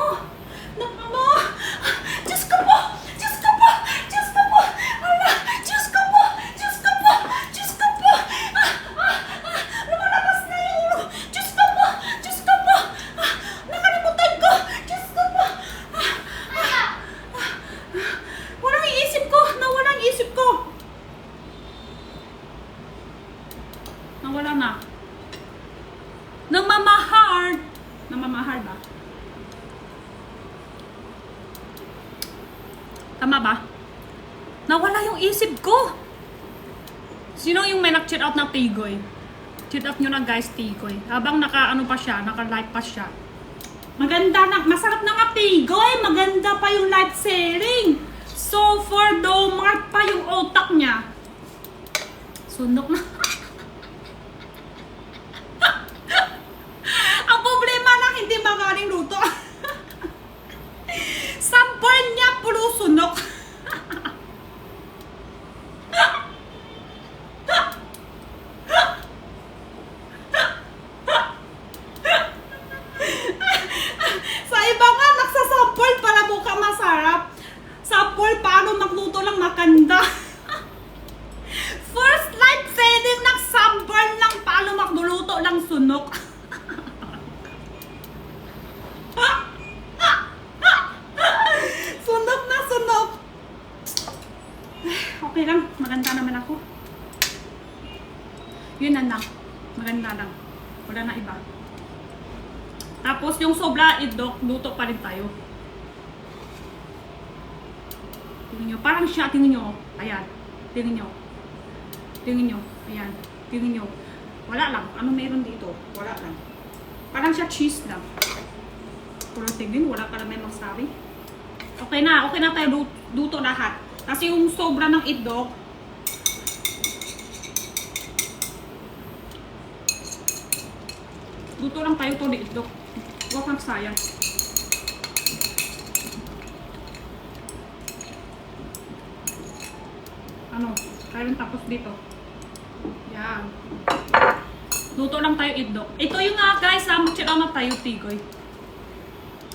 Diyos ko po! Diyos ko po! Diyos ko po! Ala! Diyos ko po! Diyos ko po! Diyos ko po! Lumalabas na yung ulo! Diyos ko po! Diyos ko po! Nakalimutan ko! Diyos ko po! Walang iisip ko! Nawala ang isip ko! Nawala na. Namamahal ba? Tama ba? Nawala yung isip ko. Sino yung may nag-cheat out na Tigoy? Cheat out nyo na guys, Tigoy. Habang naka-ano pa siya, naka-live pa siya. Maganda na, masarap na nga Tigoy. Maganda pa yung live sharing. So for though, mark pa yung utak niya. Sunok na. Ang problema lang, hindi magaling luto. Sample niya, puro sunok. Sa iba nga, nagsasample para mukha masarap. Sample, paano magluto lang makanda. First live selling, nagsample lang paano magluluto lang sunok. Sunok na sunok. Okay lang, maganda naman ako. Yun na lang. Maganda lang. Wala na iba. Tapos yung sobra idok, luto pa rin tayo. Tingnan nyo. Parang siya, tingnan nyo. Ayan. Tingnan nyo. Tingnan nyo. Ayan. Tingnan nyo. Wala lang. Ano meron dito? Wala lang. Parang siya cheese lang. Pero tingin, wala pa naman magsabi. Okay na tayo luto lahat. Kasi yung sobra ng itlog, luto lang tayo to ni itlog. Huwag kang sayang. Ano? Kaya tapos dito. Yan. Luto lang tayo itlog. Ito yung nga guys, mag-check na tayo Tigoy.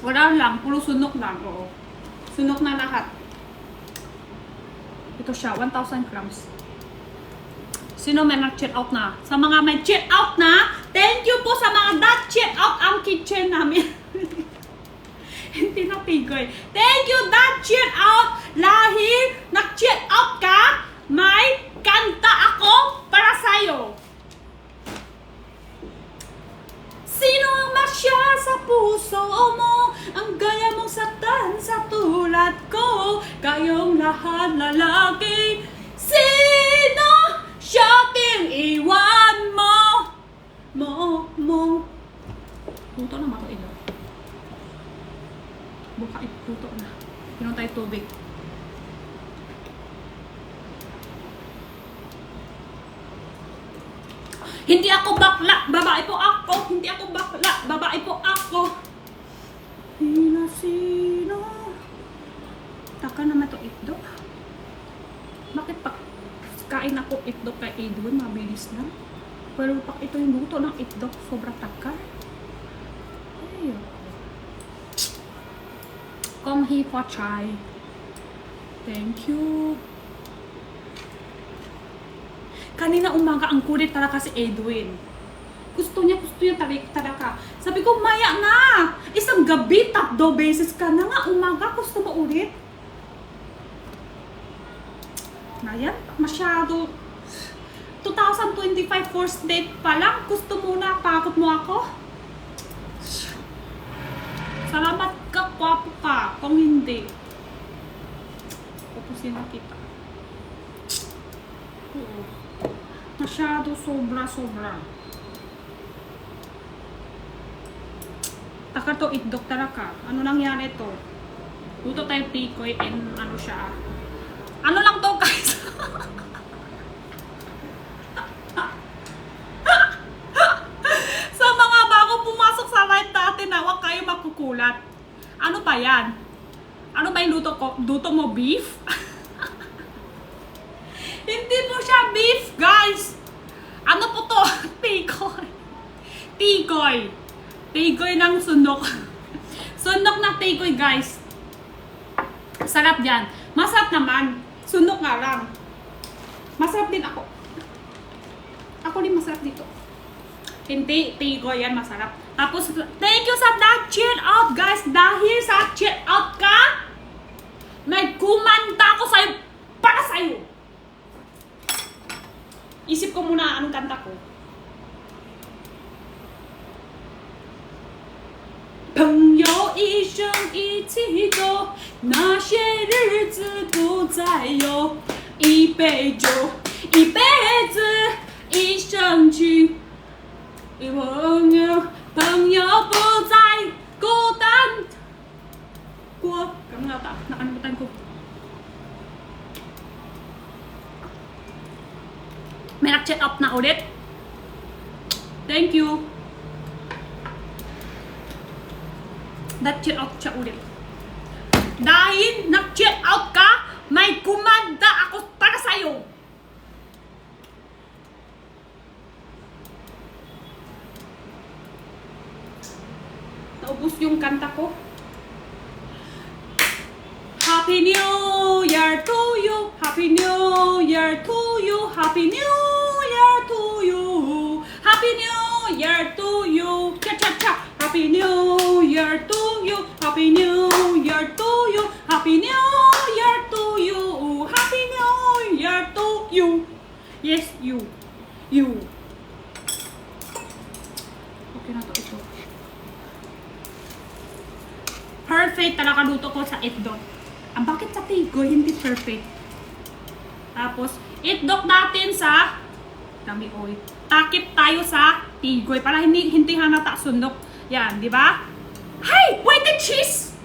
Wala lang, puro sunok lang. Oo. Sunok na lahat. Ito siya, 1,000 grams. Sino may nag-check out na? Sa mga may check out na, thank you po sa mga that-check out ang kitchen namin. Hindi na Tigoy. Thank you, that-check out. Lahir, nag-check out ka, may kanta ako para sa'yo. Sino ang masya sa puso mo? Ang gaya mong satan sa tulad ko. Kayong lahat lalaki. Sino siyang iwan mo? Luto na mato ilo. Buka luto na. Pinon tayo tubig. Hindi ako bakla, babae po ako. Hindi ako bakla, babae po ako. Sino? Taka naman to itlog. Bakit pa kain ako itlog kay Edwin, mabilis lang. Pero pag ito yung luto ng itlog, sobrang takar. Ay, Kong hi po chai. Thank you. Kanina umaga ang kulit talaga si Edwin. Gusto niya talaga. Sabi ko, maya na! Isang gabi, 3 beses ka na nga. Umaga, gusto mo ulit? Ngayon, masyado. 2025 first date pa lang. Gusto mo na, pakot mo ako? Salamat ka, kwapo ka. Kung hindi, pupusin na kita. Oo. Masyado, sobra. Taka to, itdok talaga. Ano nangyari to? Luto tayo tikoy and ano siya. Ano lang to, guys? Sa mga bago pumasok sa live natin, huwag kayo makukulat. Ano pa yan? Ano ba yung luto ko? Luto mo beef? Hindi po siya beef, guys. Ano po to? Tikoy. Tikoy ng sunok. Sunok na tikoy, guys. Sarap yan. Masarap naman. Sunok nga lang. Masarap din ako. Ako din masarap dito. Hindi, tikoy yan masarap. Tapos, thank you sa cheer out, guys. Dahil sa cheer out ka, may kumanta ko sa'yo para sa'yo. Isip ko muna anong kanta ko. 朋友一生一起走，那些日子不再有，一杯酒，一辈子，一生情。朋友不再孤单过。Kamu nga ta? Nakalimutan ko. May nag-check up na ulit. Thank you. Nag-check out siya ulit. Dahil nag-check out ka, may kumanda ako para sa'yo. Naubos yung kanta ko. Happy New Year to you. Happy New Year to you. Happy New Year to you. Happy New Year to you. Cha-cha-cha. Happy New Year to you. Happy New Year to you. Happy New Year to you. Happy New Year to you. Yes, you. You. Okay na to ito. Perfect talaga luto ko sa itdok. Ang bakit sa tigoy hindi perfect? Tapos, itdok natin sa dami oil. Takip tayo sa tigoy para hindi halata sunok. Yan, di ba? Hey! Wait, the cheese!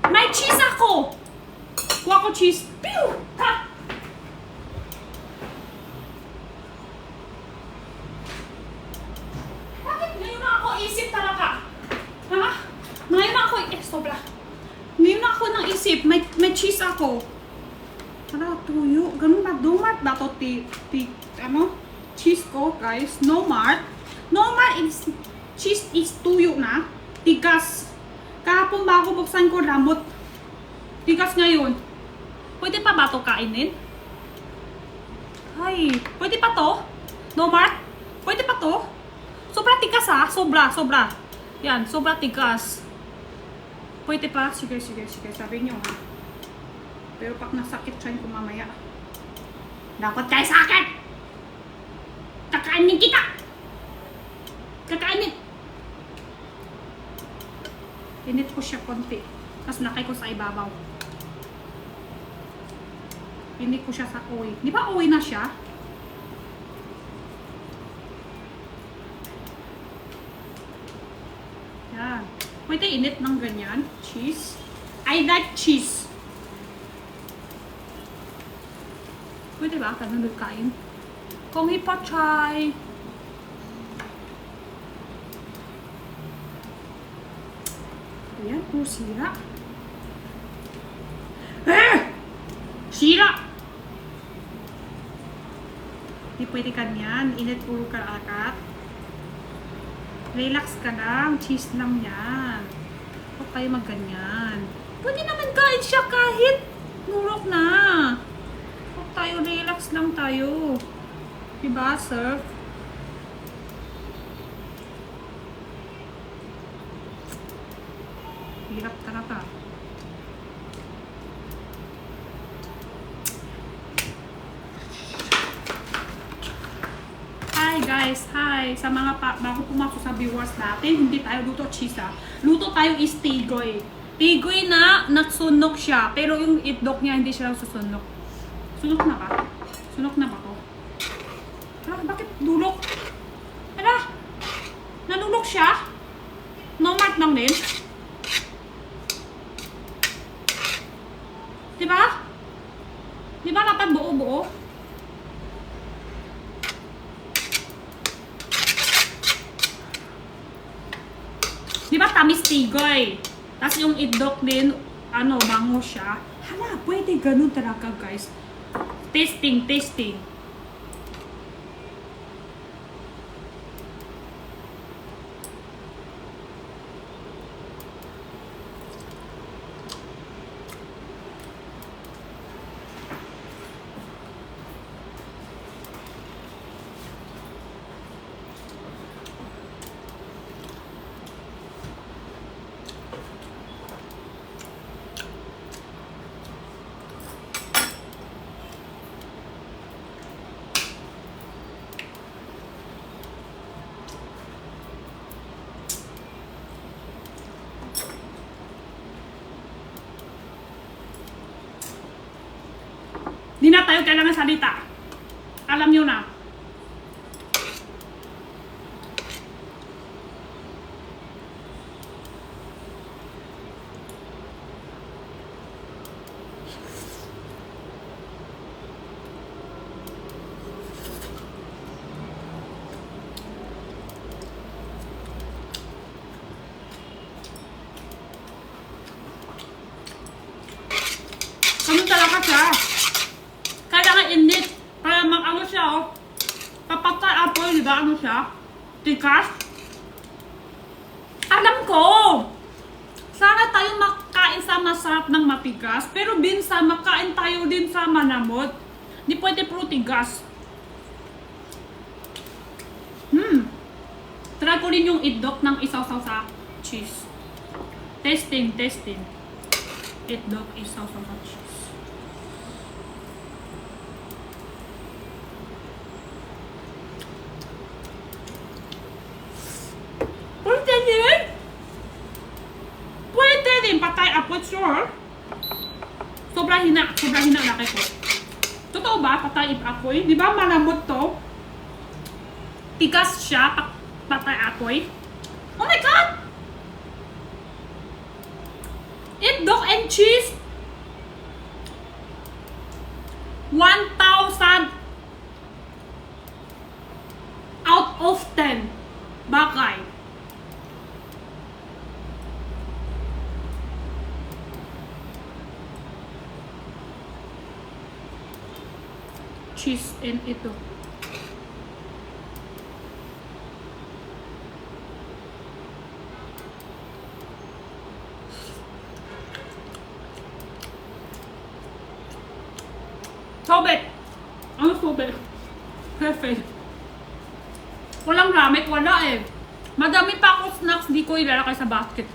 May cheese ako! Kuha ko cheese. Pew! Ha! Bakit ngayon na ako isip talaga? Ha? Ngayon na ako sobra. Ngayon ako nang isip, may cheese ako. Ano, tuyo? Ganun ba? Domart ba to? Ano? Cheese ko, guys. No mart. No mart is, cheese is tuyo na. Tigas. Kahapon bago buksan ko, ramot. Tigas ngayon. Pwede pa ba to kainin? Ay, pwede pa to? No mart? Pwede pa to? Sobra tigas ha? Sobra. Yan, sobra tigas. Pwede pa? Sige. Sabi nyo ha. Pero pag nasakit siya ko mamaya. Dapat kayo sa akin! Kakainin kita! Kakainin! Init ko siya konti. Tapos nakay ko sa ibabaw. Init ko siya sa oil. Di ba oil na siya? Yan. Pwede init ng ganyan. Cheese. I like cheese. Pwede ba? Ganun kain. Kung ipachay. Ayan. Sira. Sira! Di pwede kanyan. Init puro ka agad. Relax ka lang. Cheese lang yan. Huwag kayo magganyan. Pwede naman kain siya kahit nurok na. Huwag tayo. Relax lang tayo. Diba, sir? Hirap talaga. Hi guys, hi! Sa mga bago pumasok sa viewers natin, hindi tayo luto cheese ha. Luto tayo is tigoy. Tigoy na nagsunog siya, pero yung itlog niya hindi siya susunog. Sunog na ba? Sunog na ba to? Ah, bakit dulok? Ala! Nanulok siya? No mark lang din? Diba? Diba dapat buo-buo? Diba tamis tigoy? Tapos yung itlog din, bango siya. Hala, pwede ganun talaga guys. Tasting, tasting. Di na tayo kailangan salita. Alam nyo na. Ano talaga siya? Kailangan init. Kaya mag-ano siya, oh. Papatay apple, di ba? Ano siya? Tikas. Alam ko! Sana tayo makain sa masarap ng matigas. Pero minsan, makain tayo din sa manamot. Di pwede puro tigas. Try ko rin yung itlog ng isaw-saw sa cheese. Testing, testing. Itlog, isaw-saw sa cheese. Pwede din. Pwede din. Patay apoy, sure. Sobrang hina laki ko. Totoo ba? Patay apoy. Di ba malambot to? Tigas siya. Patay apoy. Oh my God! Itlog and cheese. 1,000 out of 10 bagay. Cheese and ito. Sobet! Ano sobet? Hefe. Walang ramet, wala eh. Madami pa ako snacks, di ko ilalakay sa basket.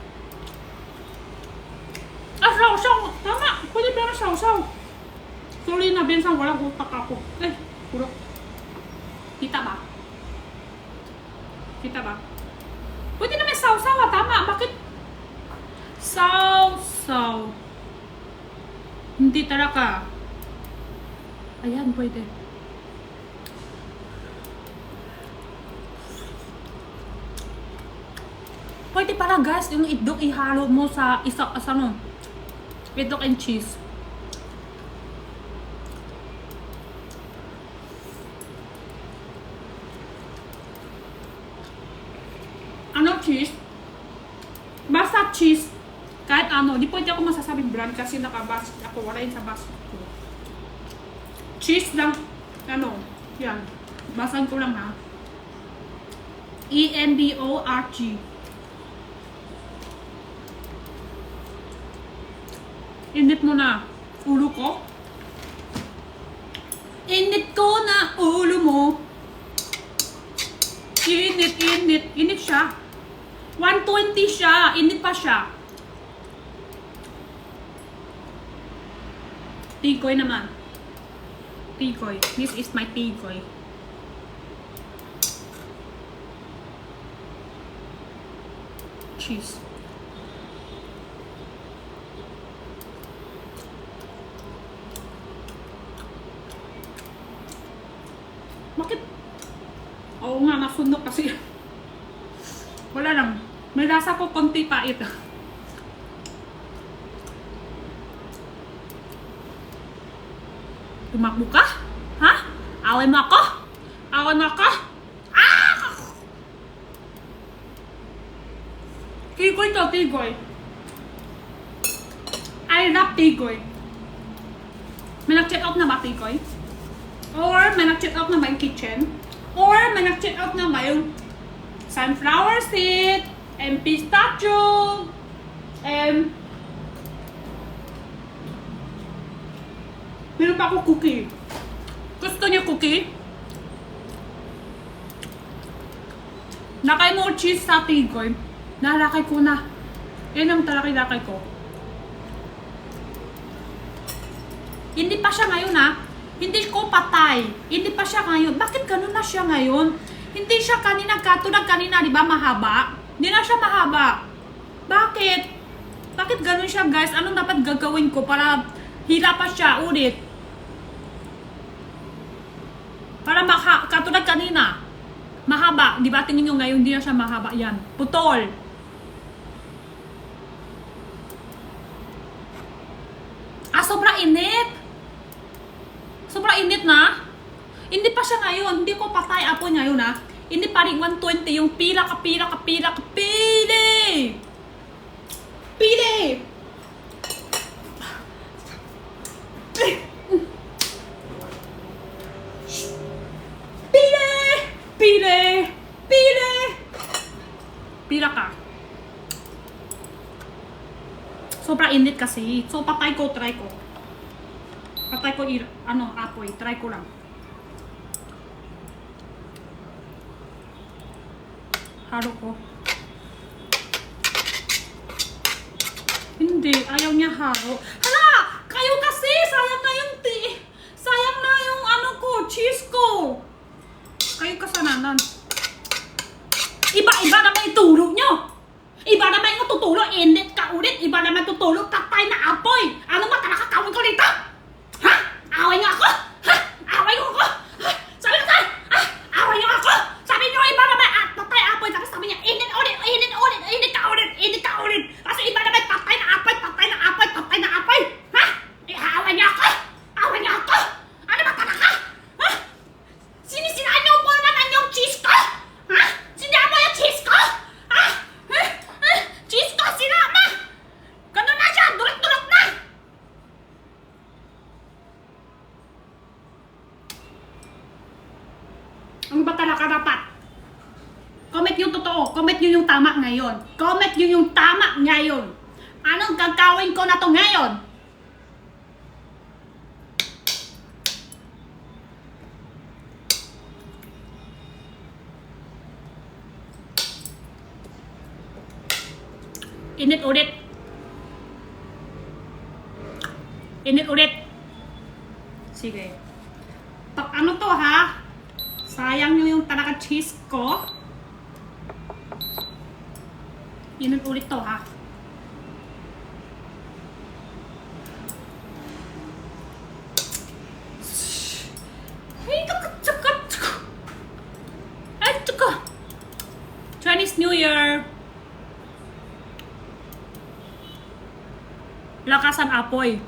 Ah, sausaw! Tama! Pwede pero sausaw. Sorry na, Bensan, walang utak ako. Eh, puro. Kita ba? Kita ba? Pwede na may sausaw, tama. Bakit? Sausaw. Hindi talaga. Ayan, pwede. Pwede pala guys, yung itlog ihalo mo sa itlog and cheese. Ano cheese? Basta cheese. Kahit ano, di pwede ako masasabing brand kasi nakabas ako, wala yun sa basket ko. Cheese lang, yan. Basahin ko lang ha. ENDORG. Init mo na ulo ko. Init ko na ulo mo. Init siya. 120 siya. Init pa siya. Tikoy naman. Tikoy. This is my tikoy. Cheese. Bakit? Oo nga, nasunog kasi. Wala lang. May lasa ko konti pa ito. Tumakbo ka? Ha? Away mo ako? Away mo ako? Ah! Tikoy to, tikoy. I love tikoy. May nag-check out na ba tikoy? Or may nag-check out na ba yung kitchen? Or may nag-check out na ba yung sunflower seed and pistachio and meron pa ako cookie. Gusto niyo cookie? Nakay mo cheese sa tikoy. Nalakay ko na. Yan ang talakay-lakay ko. Hindi pa siya ngayon ha. Hindi ko patay. Hindi pa siya ngayon. Bakit ganun na siya ngayon? Hindi siya kanina, katulad kanina, di ba, mahaba? Hindi na siya mahaba. Bakit? Bakit ganun siya, guys? Anong dapat gagawin ko para hila pa siya ulit? Para katulad kanina. Mahaba. Di ba, tingin nyo ngayon, hindi na siya mahaba. Yan. Putol. Sobrang init. Sobrang init na. Hindi pa siya ngayon. Hindi ko patay apoy ngayon ha. Hindi pa rin 120 yung pila. Pili! Pila ka. Sobrang init kasi. So patay ko, try ko. Apoy. Try ko lang. Halo ko. Hindi. Ayaw niya halo. Hala! Kayo kasi! Sayang na yung sayang na yung cheese ko. Kayo kasananan. Iba-iba naman itulog nyo. Iba naman yung tutulog. Init ka ulit. Iba naman tutulog. Tatay na apoy. Ano ba talaga kawin ko dito? Ha? Away niyo ako? Ha? Away niyo ako? Ha? Sabi ko sa'yo? Ha? Away niyo ako? Sabi niyo iba naman. Tatay apoy. Tapos sabi niya, init ulit. Init ka ulit. Kasi iba naman tatay na apoy. Ha? Away niyo ako? Away niyo ako? Ano ba talaga? Ha? Sinisiraan niyo po naman yung cheese ko? Ha? Sinama yung cheese ko? Ha? Cheese ko sinama! Ganun na siya! Dulot-dulot na! Ano ba talaga dapat? Comment yung totoo. Comment nyo yung tama ngayon. Comment nyo yung tama ngayon. Anong gagawin ko na to ngayon? Init ulit. Sige. Ano to ha? Sayang nyo yung talaga cheese ko. Init ulit to ha. Chinese New Year. Lakasan apoy.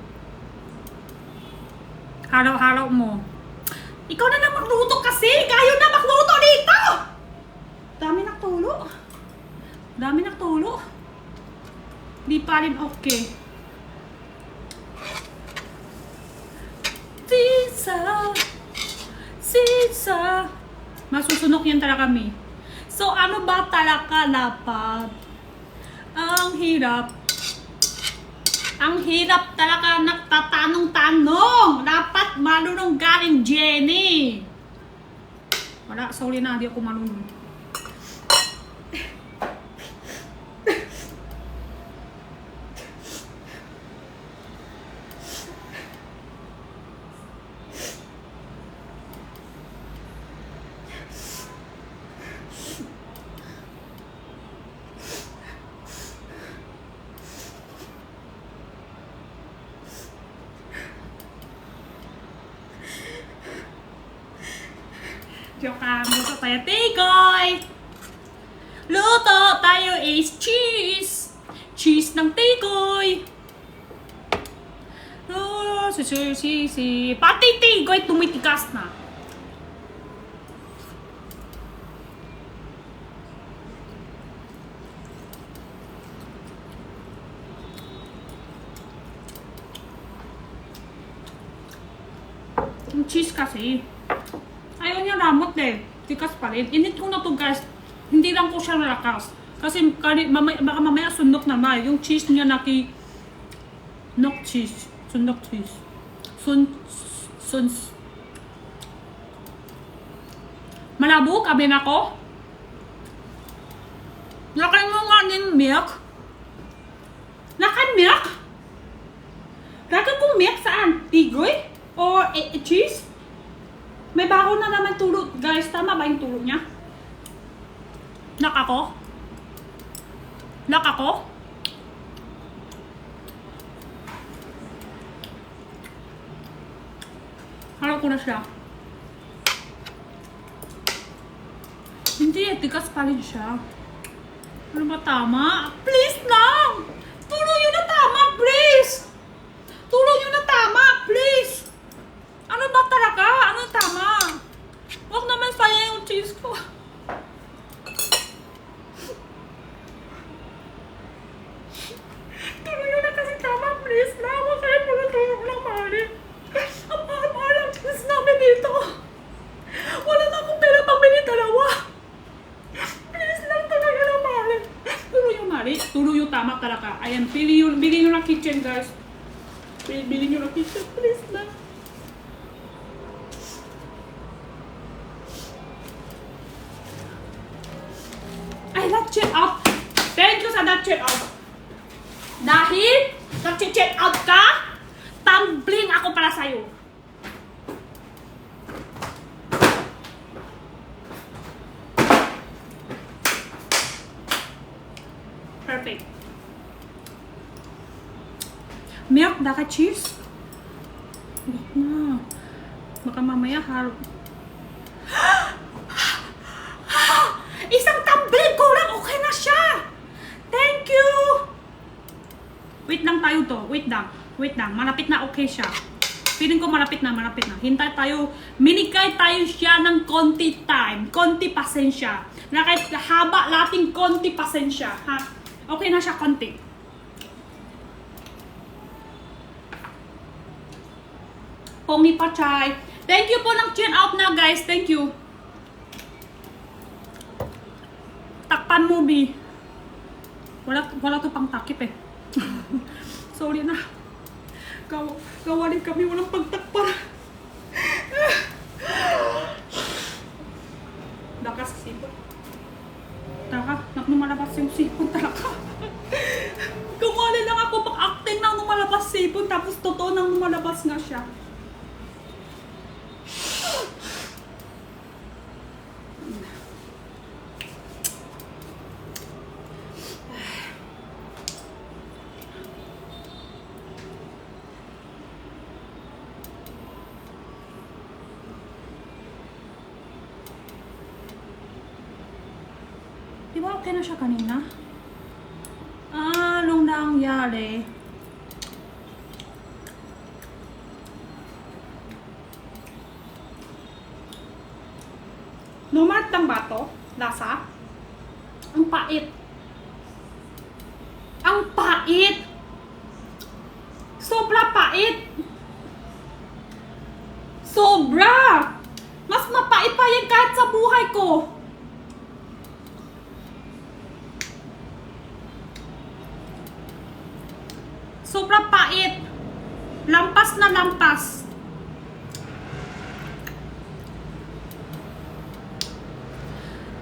Halo-halo mo. Ikaw na lang magluto kasi. Kayo na magluto dito. Dami nagtulo. Di pa rin okay. Sisa. Masusunok yan talaga kami. So ano ba talaga dapat? Ang hirap talaga nagtatanong-tanong. Dapat marunong galing Jenny. Wala, sorry na, di ako marunong. Joke lang. Luto tayo tikoy. Luto tayo is cheese. Cheese ng tikoy. Oh, si. Pati tikoy tumitigas na. Yung cheese kasi, ayaw niya ramot eh. Tikas pa rin. Init ko na to guys. Hindi lang ko siya nalakas. Kasi baka mamaya sundok naman. Yung cheese niya nok cheese. Sundok cheese. Malabo, kabi na ko. Lakay mo nga din milk. Lakan milk? Lakay kong milk saan? Tigoy? O cheese? May bago na naman tulo. Guys, tama ba yung tulo niya? Nak ako? Halo ko na siya. Hindi, tikas pa rin siya. Ano ba tama? Please lang! Tulong yun na tama, please! Tulong yun na tama, please! Ano ba talaga? Ano tama? Huwag naman sayang yung cheese ko. Tulong yun na kasi tama, please lang. Huwag kayo pala tulong lang, mali. Ang mahal-mahal ang cheese namin dito. Wala na akong pera pang bili dalawa. Please lang talaga lang, mali. Tulong yung mali. Tulong yung tama talaga. Ayan, bili nyo ng kitchen, guys. Bili nyo ng kitchen, please lang. Check out. Thank you sa check out. Dahil nag-check out ka, tumbling ako para sa'yo. Perfect. Milk, daka cheese. Wait na. Baka mamaya haro. Isang tumbling ko lang, okay na siya. Thank you. Wait lang tayo to. Wait lang. Malapit na okay siya. Feeling ko malapit na. Hintay tayo. Minigay tayo siya ng konti time. Konti pasensya. Na kahit haba lating konti pasensya. Ha? Okay na siya konti. Pongi Pachay. Thank you po ng tune out na guys. Thank you. Takpan mo, B. Wala to pang takip eh. Sorry na. Gawarin kami walang pagtakpan. Dakas sipon. Taka, lumalabas yung sipon talaga. Gumali lang ako pag-acting nang lumalabas sipon tapos totoo nang lumalabas nga siya. Di ba okay na siya kanina? Anong nangyari? Lumatang ba to? Lasa? Ang pait. Ang pait! Sobra pait! Sobra! Mas mapait pa yan kahit sa buhay ko. Sobrang pait. Lampas na lampas.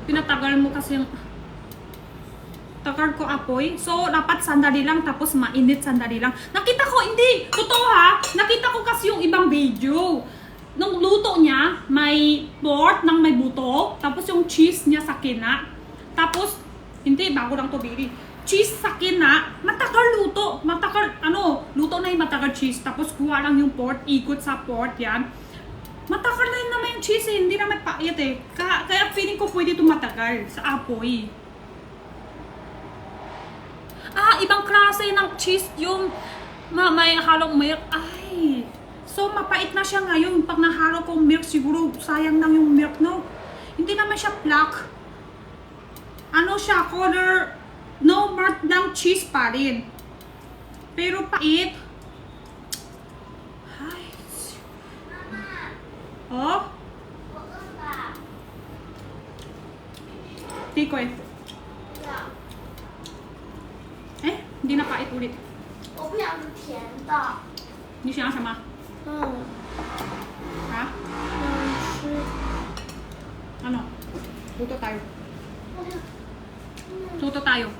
Pinatagal mo kasi yung tagal ko apoy. So, dapat sandali lang tapos mainit sandali lang. Nakita ko, hindi. Totoo ha. Nakita ko kasi yung ibang video. Nung luto niya, may pork ng may buto. Tapos yung cheese niya sa kina. Tapos, hindi, bago lang to bili. Cheese sa kina, matagal luto. Matagal, luto na yung matagal cheese. Tapos kuha lang yung pork, ikot sa pork yan. Matakal na yun naman yung cheese eh. Hindi naman pait eh. Kaya feeling ko pwede ito matagal sa apoy. Ibang klase ng cheese yung may halong milk. Ay, so mapait na siya ngayon. Pag nahalo kong milk, siguro sayang lang yung milk, no? Hindi naman siya black. Ano siya, color, no mark ng cheese pa rin. Pero pait. Ay. Oh? Tikoy. Hindi na pait ulit. 我不想吃甜的。 Hindi siya sama. 嗯， Ha? 想吃。 Ano? Luto tayo. Luto tayo.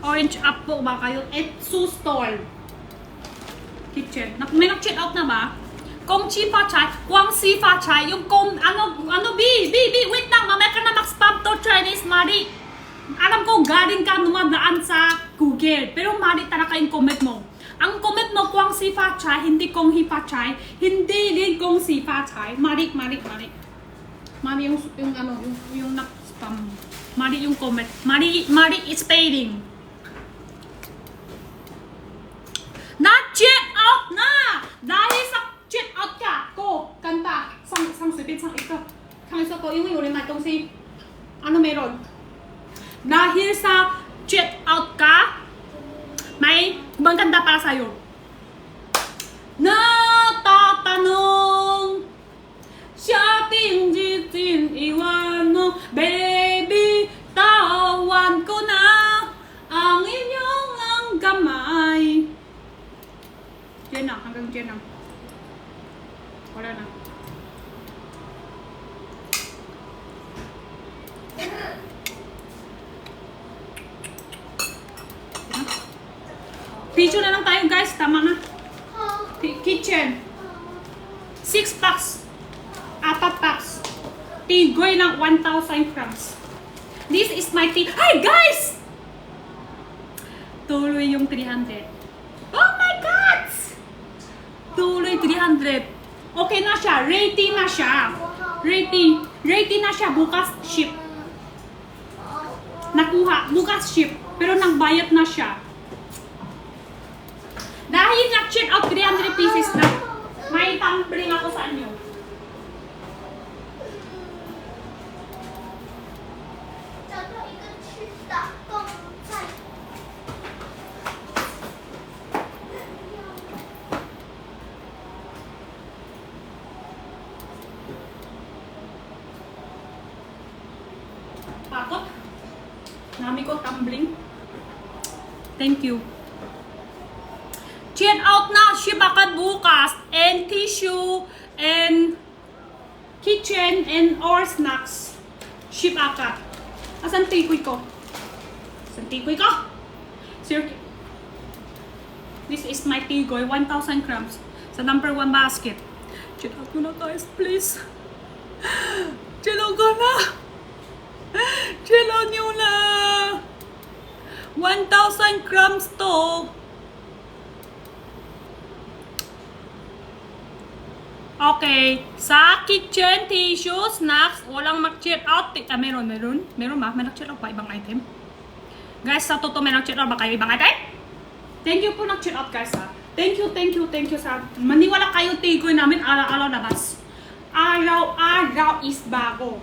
Orange up po ba kayo? Etsu Stall Kitchen. May nag-check out na ba? Kung chi fa chai, Guang si fa chai, yung kung ano, wait lang, mamaya ka na mag-spam to Chinese, Mari. Alam ko, galing ka dumadaan sa Google, pero Mari talaga yung comment mo. Ang comment mo, Guang si fa chai, hindi kung hi fa chai, hindi din kung si fa chai. Mari. Mari yung nag-spam. Mari yung comment. Mari is spelling. Na-check out na! Dahil sa check out ka, ko, kanta, sang sweet, sang ito. Sang isa ko, yung may matong si, ano meron? Dahil sa check out ka, may ibang kanta para sa'yo. Natatanong sa ating jitin iwan mo, baby, tawan ko na ang inyong ang kamay. Diyan na, hanggang diyan na. Wala na. Picture na lang tayo guys, tama na. Kitchen. 6 packs. 4 packs. Tigoy ng 1,000 grams. This is my tea. Hi guys! Tuloy yung 300. Oh my God! Tuloy 300. Okay na siya. Rating na siya. Rating na siya. Bukas ship. Nakuha. Bukas ship. Pero nagbayad na siya. Dahil na-check out 300 pieces na. May tumbling ako sa inyo. Pakot. Nami ko tumbling. Thank you. Check out na, ship agad bukas, and tissue, and kitchen, and or snacks. Ship agad. Asan tikoy ko? Sir, this is my tigoy, 1,000 grams. Sa number 1 basket. Check out mo na guys, please. Chill out ka na. Chill out nyo na. 1,000 grams to. Okay, sa kitchen, tissue, snacks, walang mag-check out. Meron ba? May nag-check out ba ibang item? Guys, sa totoo may nag-check out ba kayo ibang item? Thank you po nag-check out guys ha. Thank you sa maniwala kayo tigoy namin araw-araw labas. Araw-araw is bago.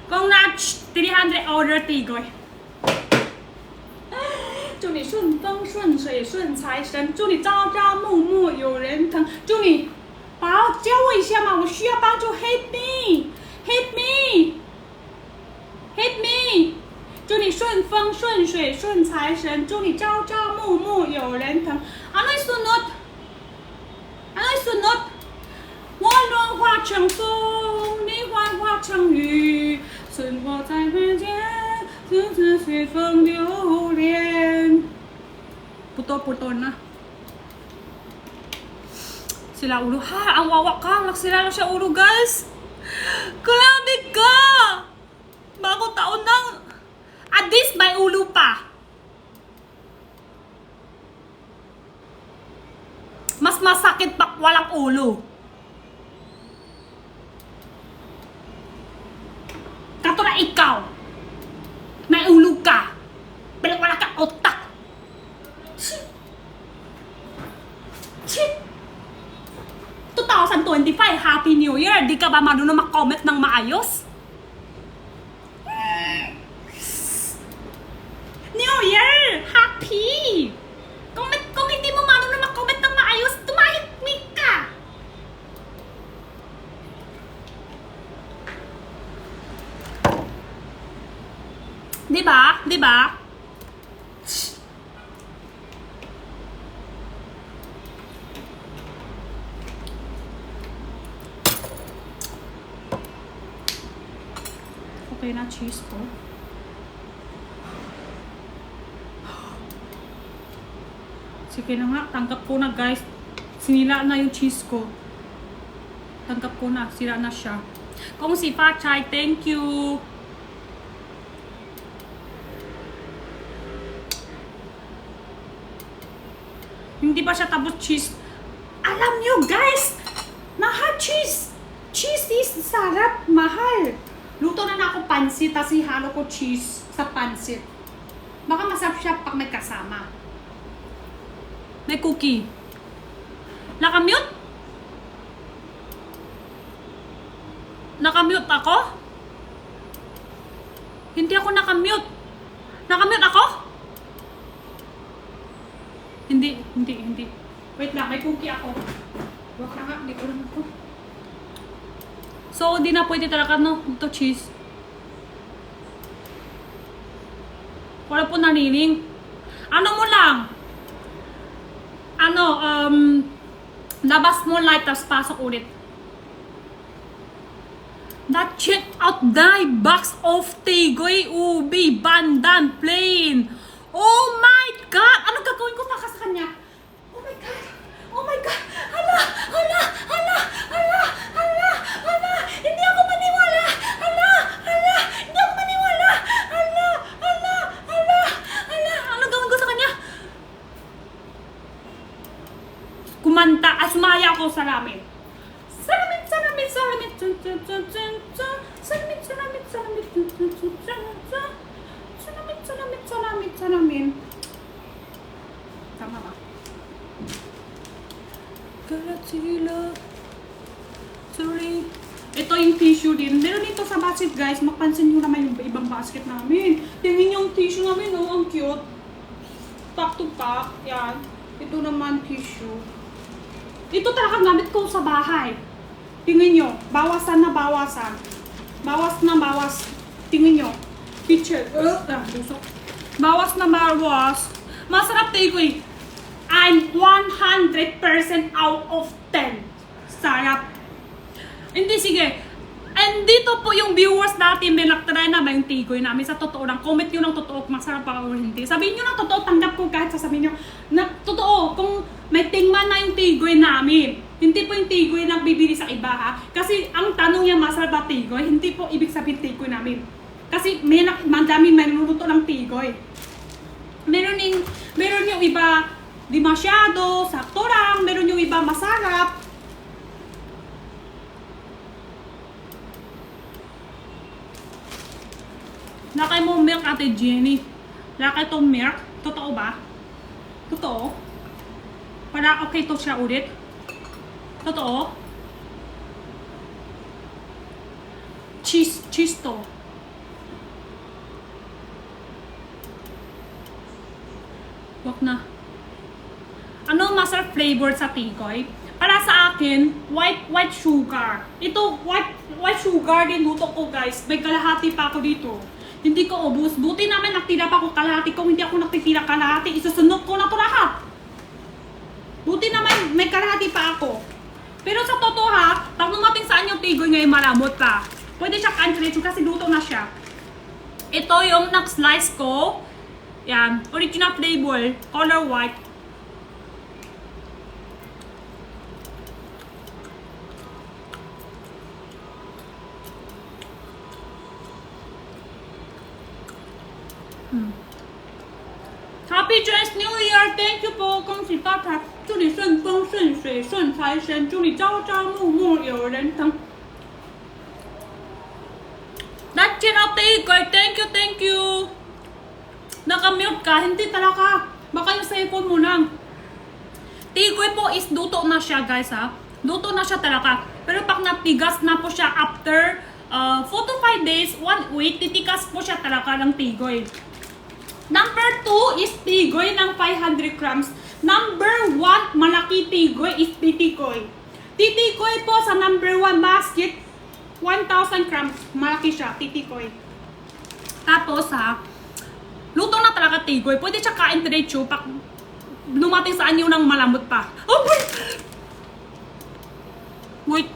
Kung na 300 order tigoy. 祝你顺风顺水顺财神，祝你朝朝暮暮有人疼，祝你。教我一下嘛，我需要帮助 ，help me，help me，help me， 祝你顺风顺水顺财神，祝你朝朝暮暮有人疼。Ano sunod？ 我轮化成风，你化成雨，生活在人间，日子随风流连。Putol na. Sila ulo. Ha, ang wawa ka. Nagsila lang siya ulo, guys. Grabe ka! Bago taon nang... At least may ulo pa. Mas masakit pa walang ulo. ikaw, may ulo ka, pero wala kang otak. Shit! 2025, Happy New Year! Di ka ba marunong mag-comment ng maayos? New Year! Happy! Kung hindi mo marunong mag-comment ng maayos, tumahimik ka! Diba? Diba? Okay na cheese ko. Sige na nga, tanggap ko na guys. Sinila na yung cheese ko. Tanggap ko na, sira na siya. Kung si Pachay, thank you. Hindi pa siya tapos cheese. Alam nyo guys, mahal cheese. Cheese is sarap, mahal. Luto na ako pansit, tapos ihalo ko cheese sa pansit. Baka masarap siya pag may kasama. May cookie. Nakamute? Nakamute ako? Hindi ako nakamute. Nakamute ako? Hindi. Wait lang, may cookie ako. Wag na nga, hindi ko lang ako. So, hindi na pwede talaga, no? Ito cheese. Wala po nanining. Ano mo lang? Labas mo light, tapos pasok ulit. That check out die box of Tigoy Ubi Bandan Plain. Oh my God! Ano gagawin ko para sa kanya? Oh my God! Oh my God! Hala! Hindi ako maniwala! Hala! Hindi ako maniwala! Hala! Ano gawin ko sa kanya? Kumanta, sumaya ako sa lamin. Salamin. Tama ba? Galatila. Sorry. Ito yung tissue din. Meron dito sa basket guys. Mapansin nyo naman yung ibang basket namin. Tingin yung tissue namin, oh, ang cute. Pack to pack. Yan. Ito naman tissue. Ito talaga gamit ko sa bahay. Tingin nyo. Bawasan na bawasan. Bawas. Tingin nyo. Picture. Bawas na bawas. Masarap Tigoy. I'm 100% out of 10. Sarap. Hindi, sige. And dito po yung viewers natin, may nagtry na ba yung Tigoy namin sa totoo lang. Comment nyo ng totoo kung masarap pa o hindi. Sabihin nyo ng totoo, tanggap ko kahit sasabihin nyo na totoo. Kung may tingman na yung Tigoy namin. Hindi po yung Tigoy na bibili sa iba ha. Kasi ang tanong niya masarap ba Tigoy, hindi po ibig sabihin Tigoy namin. Kasi madaming manluluto ng Tigoy. Meron yung iba di masyado, sakto lang. Meron yung iba masarap. Lakay mo milk, Ate Jenny. Lakay tong milk. Totoo ba? Totoo? Para okay to siya ulit? Totoo? Cheese to. Wag na. Ano masarap flavor sa Tigoy? Para sa akin, white sugar. Ito, white sugar din luto ko guys. May kalahati pa ako dito. Hindi ko ubus. Buti naman naktira pa ako kalahati. Kung hindi ako naktitira kalahati, isusunod ko na to lahat. Buti naman may kalahati pa ako. Pero sa totoo ha, pag numating saan yung Tigoy ngayon malamot pa. Pwede siya kandiretso kasi luto na siya. Ito yung nag-slice ko. Yan, original flavor, color white. Happy Chinese New Year! Thank you po! 恭喜发财！祝你顺风顺水顺财神！祝你朝朝暮暮有人疼！That That's it, Tigoy. Thank you. Nakamute ka. Hindi talaga. Baka yung cellphone mo lang. Tigoy po is luto na siya, guys, ha. Luto na siya talaga. Pero pag natigas na po siya after 4 to 5 days, 1 week, titikas po siya talaga ng tigoy. Number 2 is tigoy ng 500 grams. Number 1, malaki tigoy is titikoy. Titikoy po sa number 1 basket, 1,000 grams. Malaki siya, titikoy. Tapos ha, luto na talaga tigoy. Pwede siya kain diretso pag lumating sa anyo ng malambot pa. Oh, wait.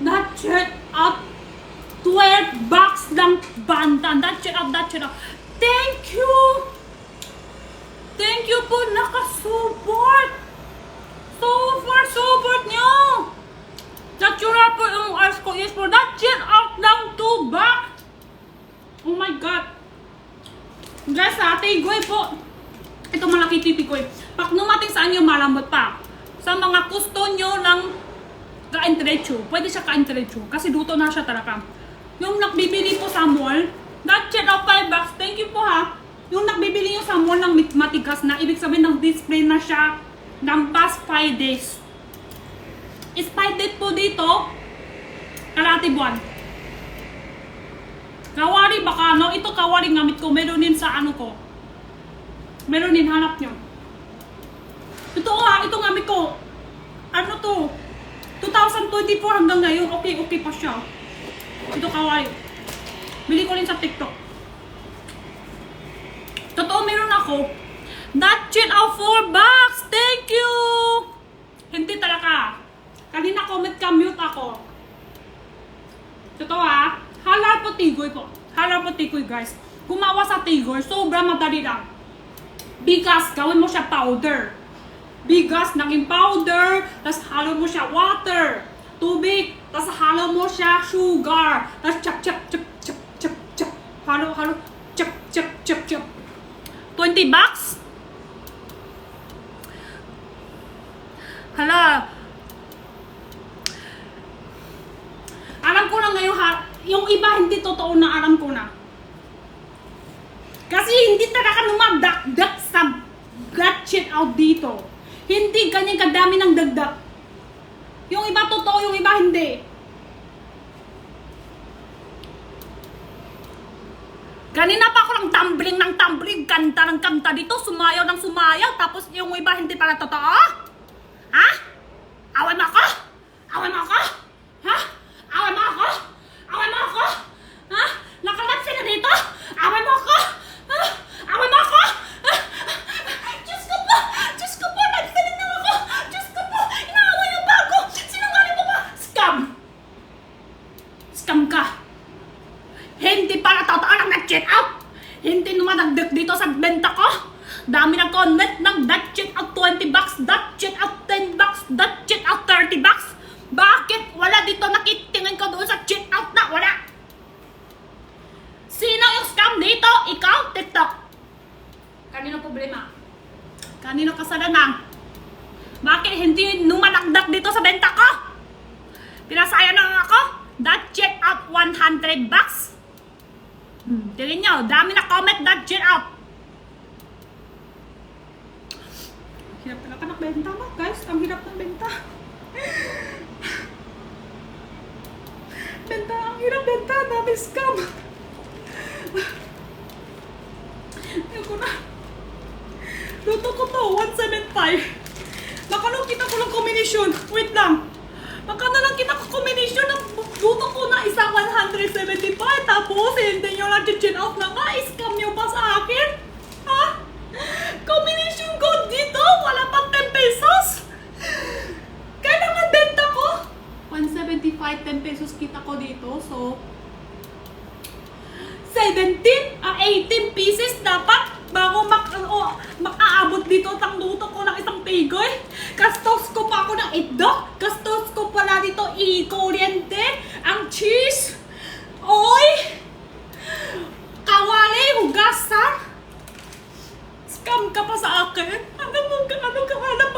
That's it out. 12 bucks lang bantan. That's it out. Thank you. Thank you po nakasupport. Support nyo. Natural po yung ice ko is for that shit out lang 2 bucks. Oh my god. Guys, tigoy po. Ito malaki titikoy. Pag numating sa inyo, malambot pa. Sa mga gusto nyo ng kain diretso, pwede siya kain diretso. Kasi luto na siya talaga. Yung nagbibili po sa mall, that shit out 5 bucks. Thank you po ha. Yung nagbibili nyo sa mall ng matigas na, ibig sabihin ng display na siya ng past 5 days. Is 5 days po dito, kalahati buwan. Kawari baka no? Ito kawari ngamit ko, meron din sa ano ko. Meron din, hanap nyo. Ito ha, ito ngamit ko. Ano to? 2024 hanggang ngayon, okay pa siya. Ito kawari. Bili ko rin sa TikTok. Totoo, meron ako. That shit out 4 bucks. Thank you. Hindi talaga. Kanina comment ka, mute ako. Totoo ha. Halal po tigoy po. Halal po tigoy, guys. Gumawa sa tigoy, sobrang madali lang. Bigas, gawin mo siya powder. Bigas, naging powder. Tapos halo mo siya water. Tubig. Tapos halo mo siya sugar. Tapos chop. Halo. Chop. 20 bucks? Hala. Alam ko na ngayon ha. Yung iba hindi totoo na alam ko na. Kasi hindi talaga numadagdag sa gut shit out dito. Hindi ganyan kadami ng dagdag. Yung iba totoo, yung iba hindi. Kanina pa ako ng tumbling, kanta ng kanta dito, sumayaw ng sumayaw, tapos yung iba hindi pala totoo? Ha? Away mo ako? Ha? Ha? Nakalat sila dito? Away mo ako? Ha? Away mo ako? Ha? Diyos ko po, nagsalit na ako. Diyos ko po, inaaway na ba ako? Sinungaling mo ba? Scam ka. Hindi pala totoo lang nag-check out. Hindi numadagdag dito sa benta ko. Dami na comment ng that check out 20 bucks, that check out 10 bucks, that check out 30 bucks. Bakit wala dito nakitingin ko doon sa check out na? Wala. Sino yung scam dito? Ikaw? TikTok. Kanino problema? Kanino kasalanan? Bakit hindi numadagdag dito sa benta ko? Pinasaya na ako? That check out 100 bucks. Tingin nyo, dami na comment that check out. Hirap talaga ng benta mo, guys. Ang hirap ng benta. Ang hirap benta. Dami scam. Ayoko na. Luto ko to, 175. Baka nung kita ko lang combination. Wait lang. Baka na lang kita ko combination ng luto ko na isang 175. Tapos, hindi nyo lang chin out na nga. Scam nyo pa sa akin. Ha? Combination ko dito. Wala pang 10 pesos. Kailangan benta ko. 175, 10 pesos kita ko dito. So, 18 pieces dapat bago makaabot dito ang luto ko ng isang tigoy. Gastos ko pa ako ng itlog. Gastos ko pala dito kuryente, ang cheese, oil, kawali, hugasan. Scam ka pa sa akin. Ano ka hanap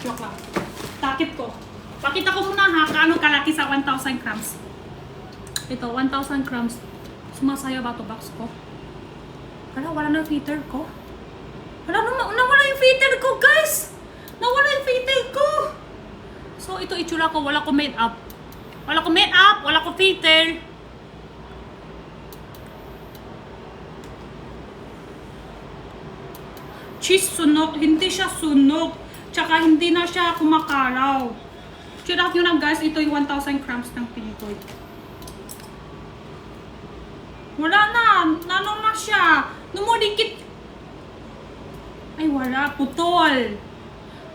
Joke lang. Takip ko. Pakita ko muna ha, kaano kalaki sa 1,000 grams. Ito, 1,000 grams. Sumasaya ba ito box ko? Wala na yung feeder ko. Nawala yung feeder ko, guys! Nawala yung feeder ko! So, ito itsura ko. Wala ko made up. Wala ko feeder. Cheese sunog. Hindi siya sunog. Tsaka hindi na siya kumakaraw. Check out nyo lang, guys. Ito yung 1,000 grams ng Pinoy. Wala na. Nanong na siya. Numudikit. Ay, wala. Putol.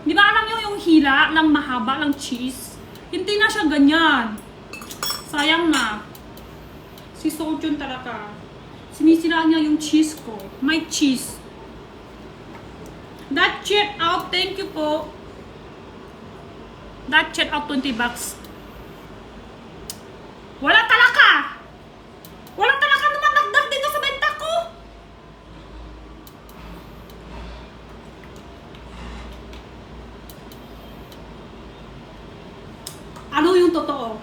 Di ba alam nyo yung hila ng mahaba ng cheese? Hindi na siya ganyan. Sayang na. Si Sojun talaga. Sinisira niya yung cheese ko. My cheese. That check out. Thank you po. That check out 20 bucks. Wala talaga. Wala talaga naman nagdag dito sa benta ko. Ano yung totoo?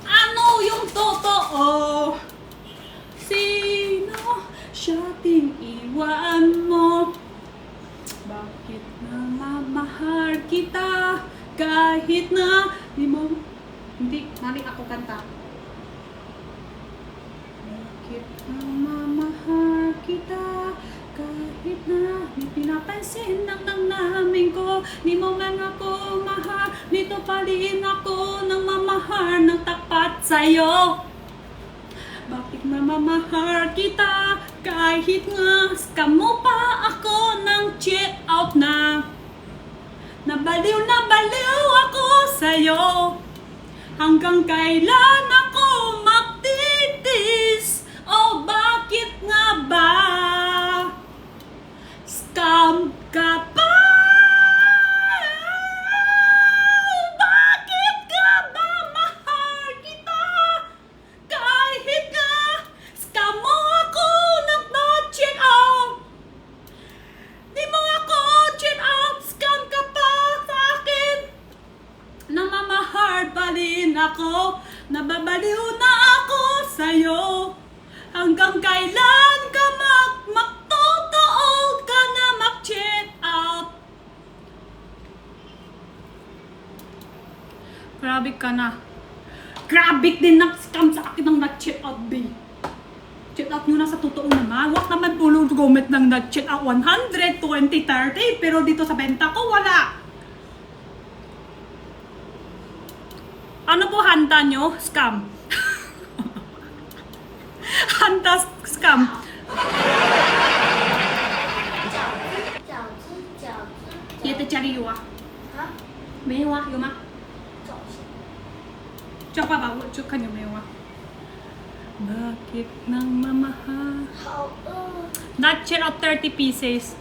Ano yung totoo? Sino siyang iwan mo? Bakit namamahal kita kahit na di mo... Hindi, mali ako kanta. Bakit namamahal kita kahit na di pinapansin ng namin ko. Di mo man ako mahal, dito pa rin ako nang mamahal ng tapat sa'yo. Bakit mamamahal kita kahit nga scam mo pa ako ng check out na. Nabaliw ako sa'yo. Hanggang kailan ako magtitis? O bakit nga ba? Scam ka pa? Bakit ka ba mahal kita? Kahit nga scam mo ako nag-check out. Di mo ako check out, scam ka pa sa akin. Namamahal pa rin ako, nababaliw na ako sa'yo. Hanggang kailan ka magtotoo ka na mag-check out? Grabe ka na. Grabe din nag-scam sa akin ng nag-check out, B. Check out nyo na sa totoo naman. Wag naman pulo gumit ng nag-check out 100, 20, 30. Pero dito sa benta ko, wala. Ano po hanta nyo? Scam. Hanta scam. 饺子。爷的家里有啊？啊？没有啊？有吗？找一下。叫爸爸问，就看有没有啊。Bakit nang mamahal? 好饿。 That check out 30 pieces.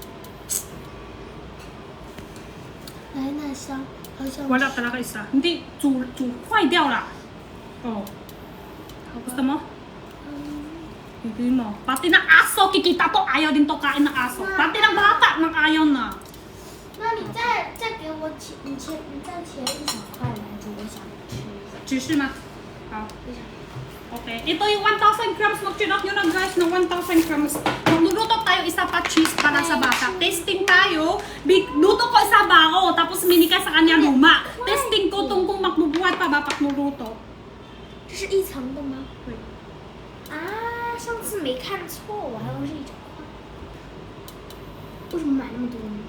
来奶香，好想 Wala talaga isa. Hindi, 坏掉了. Oh. Gusto mo? Hindi mo. Pati ng aso, kikita to, ayaw din to kain ng aso. Pati ng bata, nang ayaw na. 那你再给我钱，你再切1小块来着，我想吃一下。只是吗？好。我想 Okay. Ito yung 1,000 grams. Mag-check out nyo na guys ng 1,000 grams. Magluluto tayo isa pa cheese para sa bata. Testing tayo. Luto ko isa bao. Tapos minika sa kanya luma. Testing ko kung magbubuhat pa ba pag nuluto. 这是一层的吗？对。啊，上次没看错，我还以为是一整块。为什么买那么多呢？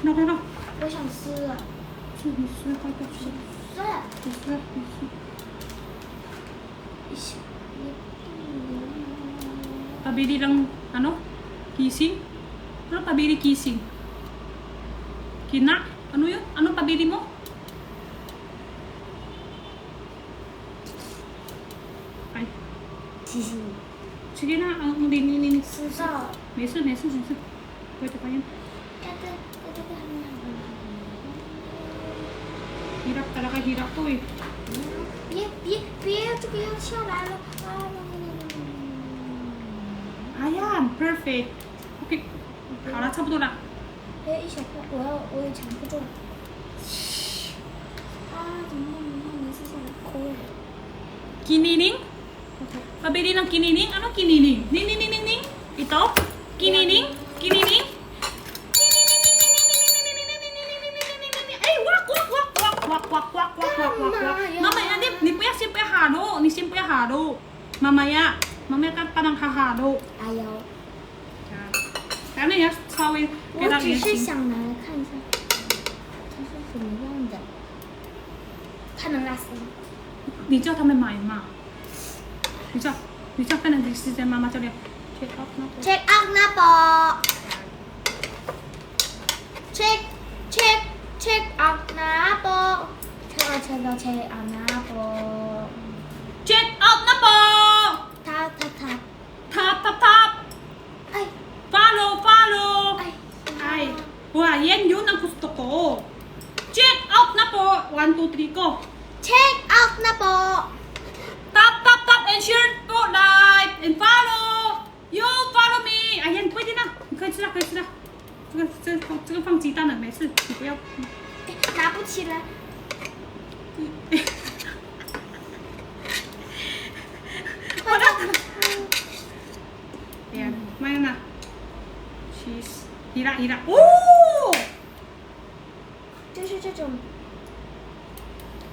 No. 我想撕了。是你吃，快点吃。撕了。你吃。Pabili lang, ano? Kissing? Ano pabili kissing? Kina? Ano yun? Ano pabili mo? Ay. 谢谢你。 Sige na, ang din. 吃到。没事。Pwede pa yan. Hirap talaga, hirap to eh. 别，这个要下来了啊Ayan, perfect. Okay. 好了，差不多了。哎，一小块，我也抢不中。啊，怎么办？你是想哭了？ Kinining? Pabili ng kinining? Ano kinining? Ning, ning, ning, ning, ning? Ito? Kinining? Kinining? Ay, wak, wak, wak, wak, wak, wak, wak, wak, wak, wak, wak. Mamaya, ni po yan, simple halo. Ni simple halo. Mamaya ka pa ng hahalo. 哎呦， Ano yan? Sawi. 我只是想拿来看一下，它是什么样的。它能拉丝吗？你叫他们买嘛？你叫看的时间妈妈叫你 check out 那个。 Check out 那包。Check out 那包。check out 那包。 Check out na po! Tap. Tap. Ay, Follow. ay. Ay, wah, yan yun ang gusto ko. Check out na po. 1, 2, 3 ko. Check out 那包。 Tap and share po like and follow. You follow me. Ayan, pwede na. 可以吃了。这个放鸡蛋了，没事，你不要。拿不起来。 Ayan, mayroon na. Cheese. Hira. Oh! 就是这种。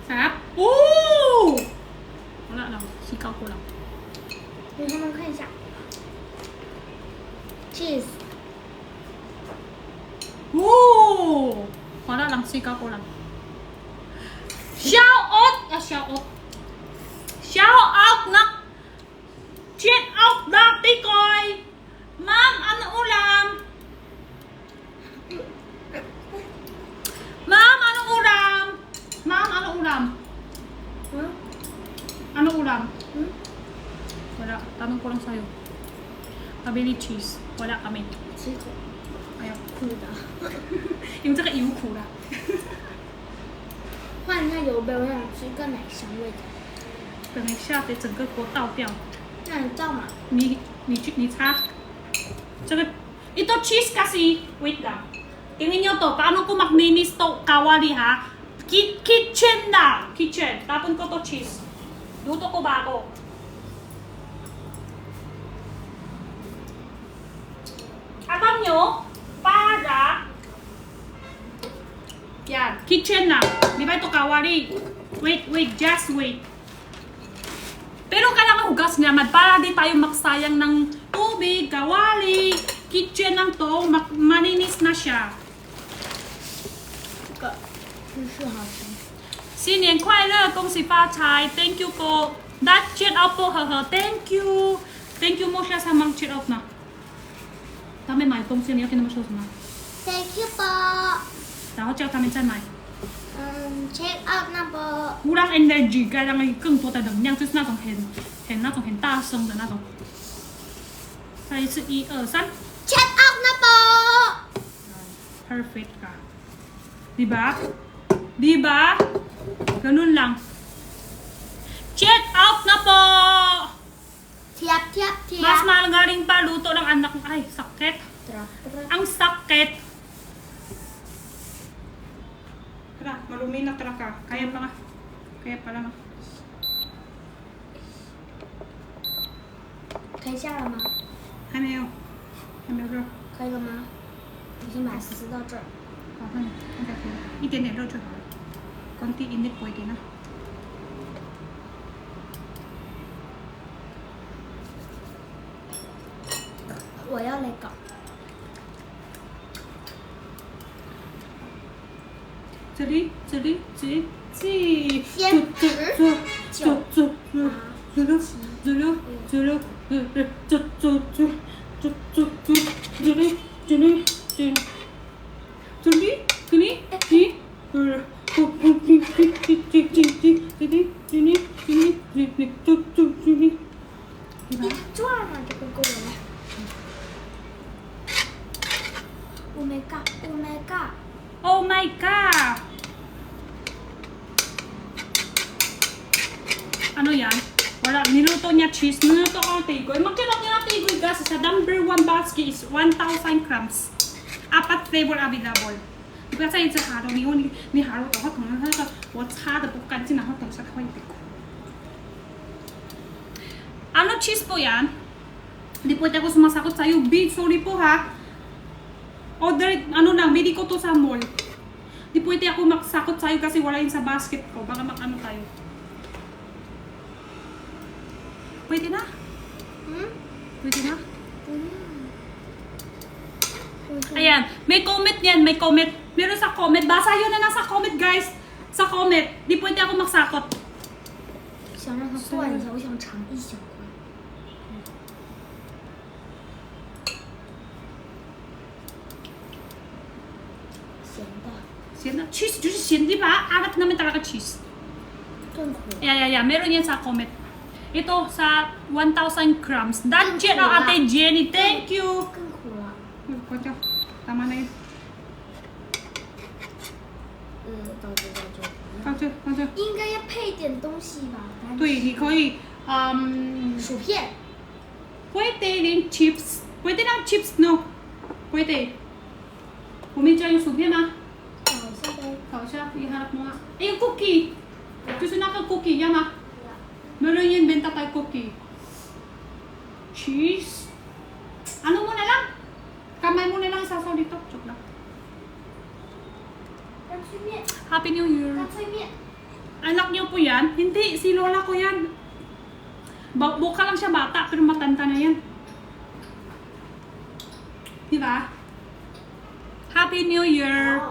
Sarap. Oh! Wala lang. Sikaw ko lang. 给他们看一下。Cheese。 Oh! Wala lang. Sikaw ko lang. Shout out na. Check out dati koy. Ma'am, ano ulam? Ma'am, ano ulam? Ano ulam? Wala. Tanong ko lang sa'yo. Pabili cheese. Wala kami. 吃一口。 Ayaw. 苦的。用这个油苦啦。换一下油杯，我想吃一个奶香味的。等一下得整个锅倒掉。那你照嘛？你擦。这个ito cheese kasi. Wait lang. Tingnan nyo to. Paano ko mag-minis to kawali ha? Kitchen na. Kitchen. Tapon ko to cheese. Luto ko bago. Alam nyo, para yan, kitchen na. Di ba ito kawali? Wait, just wait. Pero kailangan hugas naman para di tayo magsayang ng tubig, kawali, kitchen lang to, maninis na siya. 这个芝士好吃。新年快乐，恭喜发财 ！Thank you po. That check out po, haha. Thank you mo siya sa mga check out na. 他们买东西，你要跟他们说什么？ Thank you 包。然后叫他们再买。 check out 那包。 Kurang energy，该让更多的能量，就是那种很大声的那种。再一次，1、2、3。 check out 那包。 Perfect ka. Diba? Ganun lang. Check out na po! Tiap. Mas magaling pa luto ng anak ko. Ay, sakit. Ang sakit. Tara, malumi na talaga. Kaya pa lang. 可以下了吗？还没有热。可以了吗？已经把撕到这儿。好，那再可以，一点点热就好了。konti init pwede na.我要那个。这里，先一转嘛就会够了。Oh my god! Oh my god! Ano yan? Wala, niluto niya cheese. Niluto ko ng tigoy. Magkilok niya ng tigoy guys. Sa number 1 basket is 1,000 grams. 4 flavor available。你不要再一直哈到，因为你哈到的话，可能那个我擦的不干净，然后等下它会变苦。Ano cheese po yan? Hindi pwede ako sumasagot sa'yo. B, sorry po ha. Order, ano lang, bili ko to sa mall. Hindi pwede ako magsakot sa'yo kasi wala yun sa basket ko. Baka makano tayo. Pwede na? Pwede na? Ayan, may comment yan, may comment. Meron sa comment. Basa yun na lang sa comment, guys. Sa comment. Di pwede ako magsakot. 想让它断一下，我想尝一小块。咸的，咸的 cheese 就是咸的吧? Hanap namin talaga cheese. 更苦。 Yeah. Meron yan sa comment. Ito sa 1,000 grams. That jet ang Ate Jenny. Thank you. 更苦了。 Tama na yun. 到这。到这。应该要配点东西吧？对，你可以薯片。 pwede rin chips. Pwede lang chips, no? Pwede. Bumidya yung subi, ma. 烤一下呗。烤一下, iharap mo nga. Eh, yung cookie. Gusto na kang cookie, yan, ma. Meron yung benta tayo cookie. Cheese. Ano mo na lang? Kamay mo na lang isasaw dito. Joke lang. 干脆面。 Happy New Year. 干脆面。 Anak niyo po yan? Hindi, si lola ko yan. Buka lang siya bata, pero matanda na yan. Diba? Happy New Year!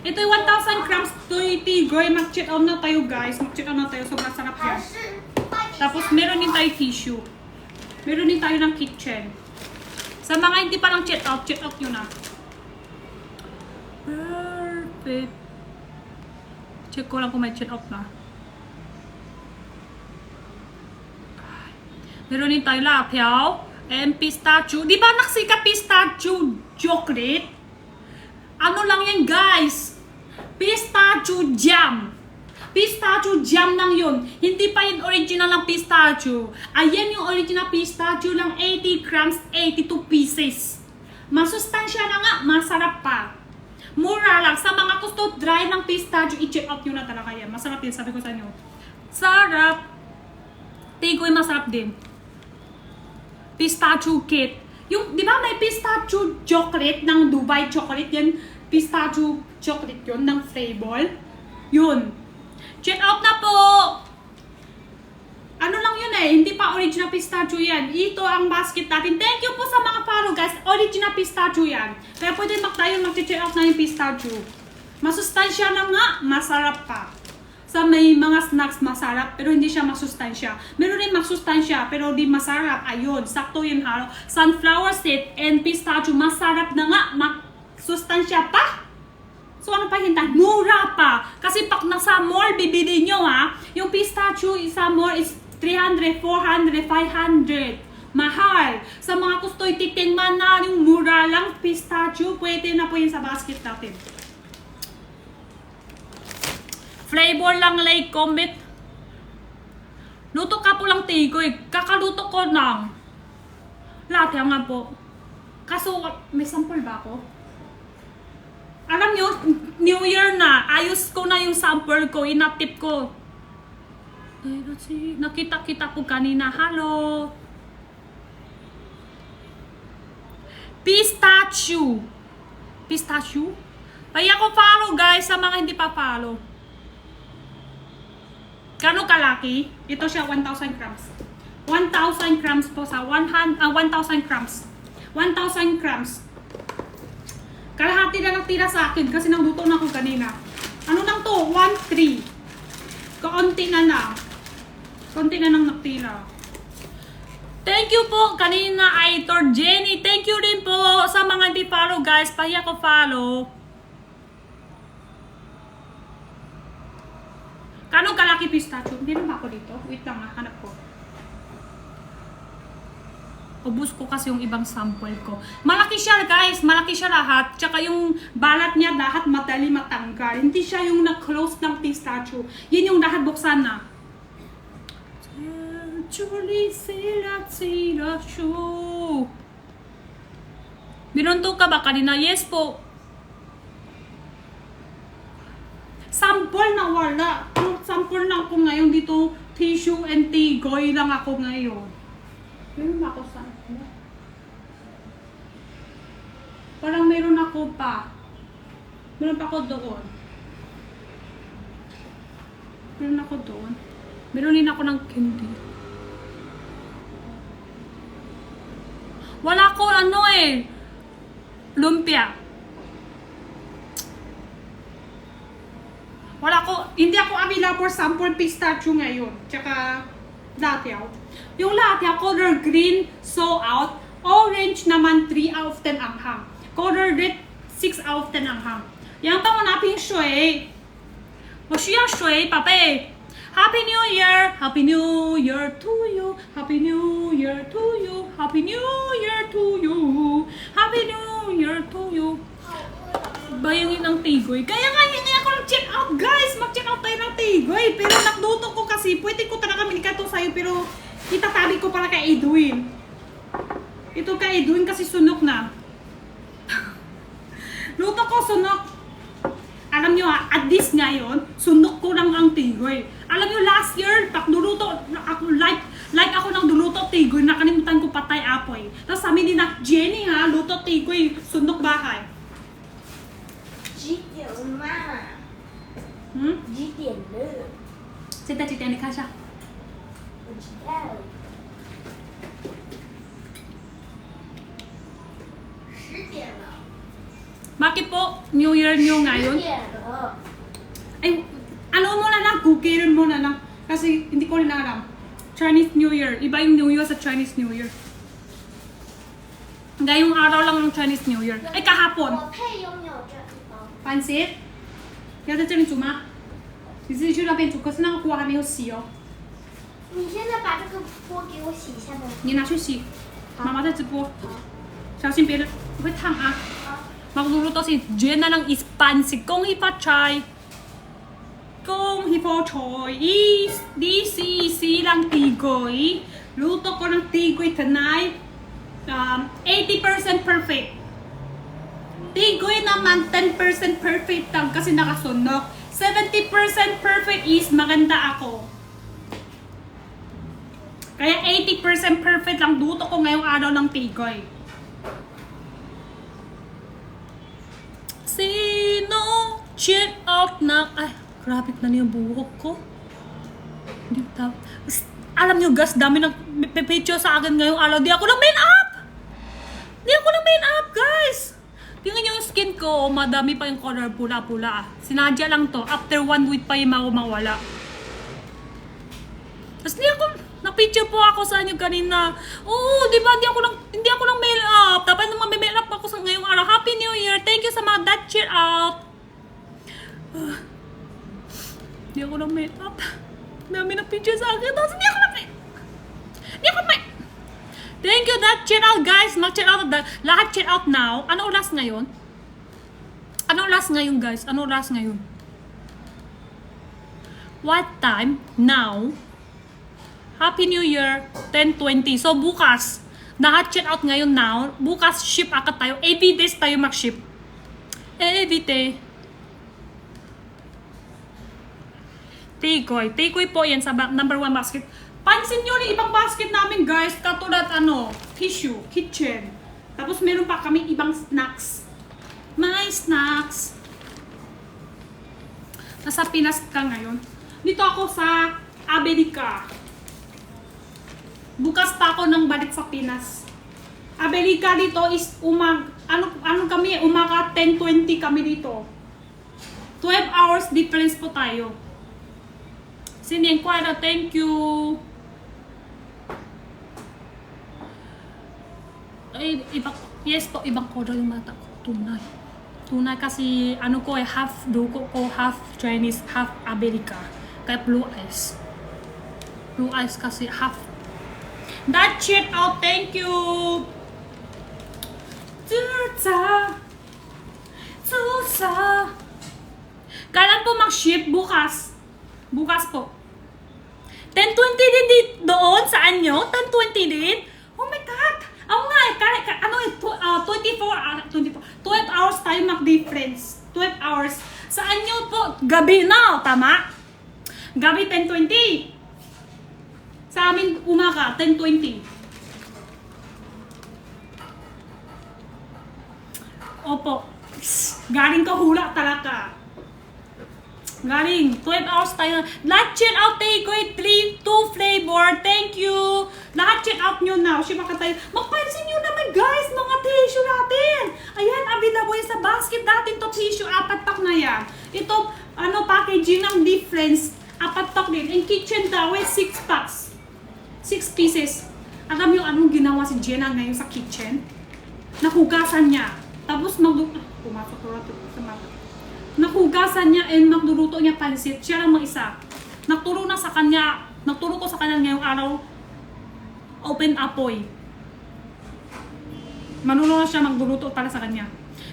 Ito yung 1,000 grams tigoy. Mag-check out na tayo, guys. Mag-check out na tayo. Sobrang sarap yan. Tapos meron din tayo tissue. Meron din tayo ng kitchen. Sa mga hindi pa lang check out nyo na. Perfect. Check ko lang kung may check out na. Meron din tayo lapiao and pistachio. Di ba naksika pistachio chocolate? Ano lang yan, guys? Pistachio jam. Pistachio jam lang yun. Hindi pa yung original ng pistachio. Ayan yung original pistachio lang. 80 grams, 82 pieces. Masustansya na nga, masarap pa. Mura lang. Sa mga gusto dry ng pistachio, i-check out yun na talaga yan. Masarap din, sabi ko sa inyo. Sarap. Tigoy masarap din. Pistachio cake. Yung, di ba may pistachio chocolate ng Dubai chocolate yan? Pistachio chocolate yun ng flavor. Yun. Check out na po! Ano lang yun eh, hindi pa original pistachio yan. Ito ang basket natin. Thank you po sa mga follow, guys. Original pistachio yan. Kaya pwede tayo mag-check out na yung pistachio. Masustansya na nga, masarap pa. Sa may mga snacks masarap, pero hindi siya masustansya. Meron din masustansya, pero di masarap. Ayun, sakto yun halo. Sunflower seed and pistachio, masarap na nga, masustansya pa. So ano pa hintay? Mura pa. Kasi pag nasa mall, bibili nyo ha. Yung pistachio sa mall is 300, 400, 500. Mahal. Sa mga gusto ititingnan na yung mura lang pistachio, pwede na po yun sa basket natin. Flavor lang like comment. Luto ka po lang tigoy. Kakaluto ko ng latte nga po. Kaso may sample ba ako? Alam nyo, New Year na. Ayos ko na yung sample ko. Inatip ko. Nakita-kita ko kanina. Hello. Pistachio. Pistachio? Kaya ko follow, guys, sa mga hindi pa follow. Kano kalaki? Ito siya 1,000 grams. 1,000 grams po sa 1,000 grams. 1,000 grams. Kalahati na natira sa akin kasi nagluto na ako kanina. Ano lang to? 1,3. Kaunti na na. Kaunti na nang natira. Thank you po kanina, Aitor Jenny. Thank you din po sa mga hindi follow, guys. Pahiya ko follow. Kanong kalaki pistachio? Hindi na ba ako dito? Wait lang, hanap ko. Ubus ko kasi yung ibang sample ko. Malaki siya, guys. Malaki siya lahat. Tsaka yung balat niya lahat madali matanggal. Hindi siya yung na-close ng pistachio. Yan yung lahat buksan na. Binunto ka ba kanina? Yes po. Sample na wala. Sample na ako ngayon dito. Tissue and tigoy lang ako ngayon. Meron ba ako sample? Parang meron ako pa. Meron pa ako doon. Meron ako doon. Meron din ako ng candy. Wala ko ano eh. Lumpia. Wala ko, hindi ako available sample pistachio ngayon. Tsaka latiao. Yung latiao, color green, so out. Orange naman, 3 out of 10 ang hang. Color red, 6 out of 10 ang hang. Yang tao naping shui. 我需要水，宝贝。Happy New Year! Happy New Year to you! Happy New Year to you! Happy New Year to you! Happy New Year to you! Bayangin ng tigoy. Kaya nga, hindi ako nag-check out, guys! Mag-check out tayo ng tigoy. Pero nakluto ko kasi, pwede ko talaga minikato sa'yo, pero itatabi ko para kay Edwin. Ito kay Edwin kasi sunok na. Luto ko sunok. Alam nyo ha, at this ngayon, sunok ko lang ang tigoy. Alam nyo, last year, pagluluto, like ako ng luluto tigoy, nakalimutan ko patay apoy. Tapos sabi ni na, Jenny ha, luto tigoy, sunok bahay. 几点了嘛？ 几点了？现在几点？你看一下。我知道。10点了。 Bakit po? New Year nyo ngayon? 10点了。 Ay, ano mo na lang, Google mo na lang. Kasi hindi ko rin alam. Chinese New Year. Iba yung New Year sa Chinese New Year. Ngayong araw lang ng Chinese New Year. Ay, kahapon. 我配拥有这一包。 Pansit? 要在这里煮吗？你自己去那边煮，可是那个锅还没有洗哦。你现在把这个锅给我洗一下呗。你拿去洗。妈妈在直播。小心别人会烫啊。 Magluluto si Jenna ng pansit kung ipachay. Kung hipochoy is DCC lang tigoy. Luto ko ng tigoy tonight. 80% perfect. Tigoy naman 10% perfect lang kasi nakasunok. 70% perfect is maganda ako. Kaya 80% perfect lang luto ko ngayong araw ng tigoy. Sino check out na... Ay, grabe na niya buhok ko. Hindi tap. Alam niyo guys, dami ng picture sa akin ngayong araw. Di ako ng main up! Di ako ng main up, guys! Tingnan niyo yung skin ko. Madami pa yung color pula-pula. Sinadya lang to. After 1 week pa yung mawala. Tapos di ako... Na-picture po ako sa inyo kanina. Oo, di ba? Hindi ako ng mail up. Dapat nung mail up ako sa ngayong araw. Happy New Year! Thank you sa mga that cheer out. Hindi ako ng mail up. Dami na picture sa akin. Tapos hindi ako ng mail. Hindi ako mail. Thank you that cheer out, guys. Mag-cheer out. Lahat cheer out now. Ano oras ngayon? Ano oras ngayon, guys? Ano oras ngayon? What time? Now? Happy New Year, 10:20. So, bukas, lahat check out ngayon now. Bukas, ship agad tayo. AB days tayo mag-ship. AB day. Tigoy. Tigoy po yan sa number 1 basket. Pansin nyo yung ibang basket namin, guys. Katulad, tissue, kitchen. Tapos, meron pa kami ibang snacks. May snacks. Nasa Pinas ka ngayon. Dito ako sa Amerika. Bukas pa ako nang balik sa Pinas. Amerika dito is kami, umaga 10:20 kami dito. 12 hours difference po tayo. Sinenkwada, thank you. Ay, yes po, ibang color yung mata ko. Tunay. Tunay kasi half dugo ko, half Chinese, half Amerika. Kaya blue eyes. Blue eyes kasi half. That check out, thank you. Kailan po mag-ship? Bukas. Bukas po. 10:20 din doon sa anyo? 10:20 din? Oh my God! Oo nga, 24 tayo mag-difference. 12 hours. Saan nyo po? Gabi na, tama? Gabi 10:20. Sa amin umaga 10:20. Opo. Galing ka hula talaga. Galing. 12 hours tayo. Lahat check out Tegoy 2 flavor. Thank you. Lahat check out nyo now. Siya makatayo. Magpansin nyo naman guys, mga tissue natin. Ayan, available sa basket natin to tissue. 4 pack na yan. Ito, packaging ng difference. 4 pack din. In kitchen towel, 6 packs. 6 pieces. Alam nyo anong ginawa si Jenna ngayon sa kitchen? Nahugasan niya. Tapos pumasok ko sa mata. Nahugasan niya and nagluluto niya pansit. Siya lang mag-isa. Nagturo ko sa kanya ngayong araw, open apoy. Manunod siya magluluto para sa kanya.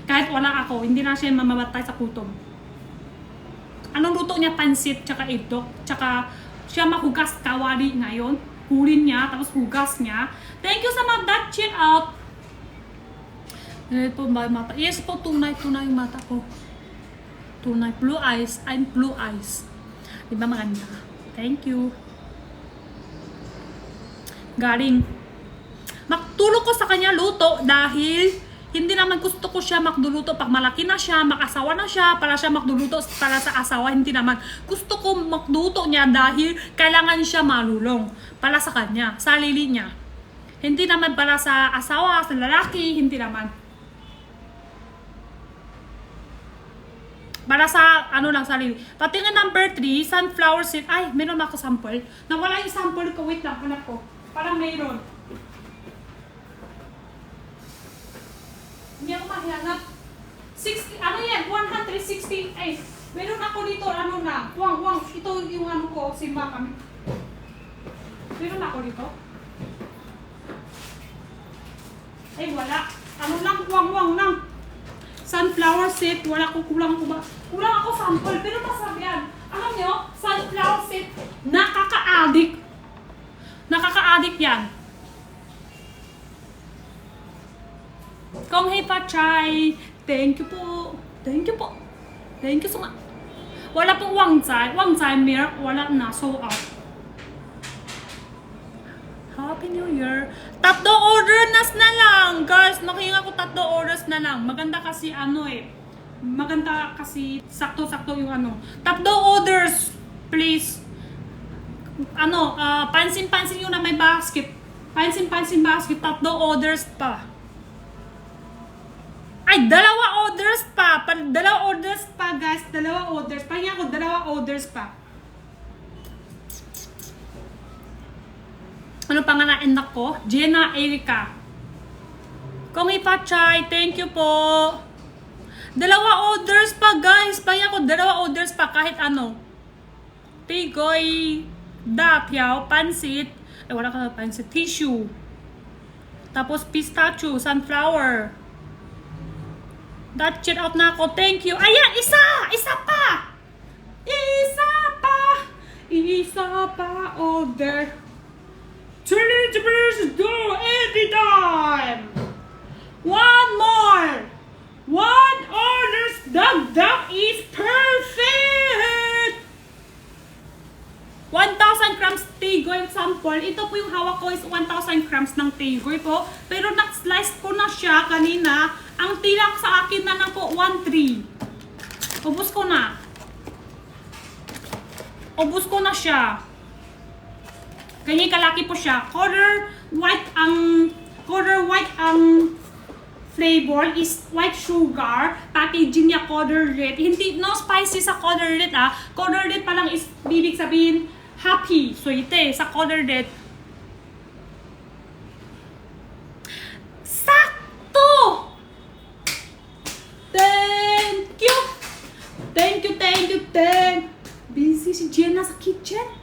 Kahit wala ako, hindi na siya mamamatay sa gutom. Anong luto niya? Pansit, tsaka idok, tsaka siya mahugas kawali ngayon. Hulin niya, tapos hugas niya. Thank you sa mga that check out. Po ba mata? Yes po, tunay yung mata ko. Tunay, blue eyes. I'm blue eyes. Diba maganda? Thank you. Galing. Magtulog ko sa kanya luto dahil hindi naman gusto ko siya magduluto pag malaki na siya, mag-asawa na siya, para siya magduluto para sa asawa. Hindi naman. Gusto ko magduluto niya dahil kailangan siya malulong para sa kanya, sa sarili niya. Hindi naman para sa asawa, sa lalaki, hindi naman. Para sa, lang, sarili. Patingin number 3, sunflower seed. Ay, meron ako sample. Nawala yung sample ko. Wait lang, hanap ko. Parang mayroon. Hindi ako mahihanap. 60, yan? 168. Meron ako dito, wang. Ito yung ko, simba kami. Meron ako dito. Ay, wala. Wang lang. Sunflower seed, wala ko, kulang ako sample, pero masabi yan. Alam nyo, sunflower seed, nakaka-addict yan. Kong hei pachay, thank you po so much. Wala pong wang zai milk, wala na, sold out. Happy New Year. 3 orders na lang. Guys, nakihinga ko 3 orders na lang. Maganda kasi Maganda kasi sakto-sakto yung 3 orders. Please. Pansin-pansin yun na may basket. Pansin basket. 3 orders pa. Ay, 2 orders pa. 2 orders pa, guys. 2 orders. Pahinga ko, 2 orders pa. Ano pangalan ko? Jenna Erica. Kung ipachay, thank you po. 2 orders pa, guys. Pahinga ko, 2 orders pa kahit Tegoy, dapiao, pansit. Wala ka na pansit. Tissue. Tapos pistachio, sunflower. That check out na ako. Thank you. Ayan, isa pa. Order. Please do anytime. 1 more. 1 orders. That is perfect. 1,000 grams Tegoy sample. Ito po yung hawak ko is 1,000 grams ng Tegoy po. Pero na-slice ko na siya kanina. Ang tilak sa akin na lang po 1,3. Ubus ko na siya. Ganyan kalaki po siya. Color white ang flavor is white sugar. Packaging niya color red. Hindi, no spicy sa color red Color red pa lang is bibig sabihin happy. So sa color red. Sakto! Thank you! Busy si Jenna sa kitchen.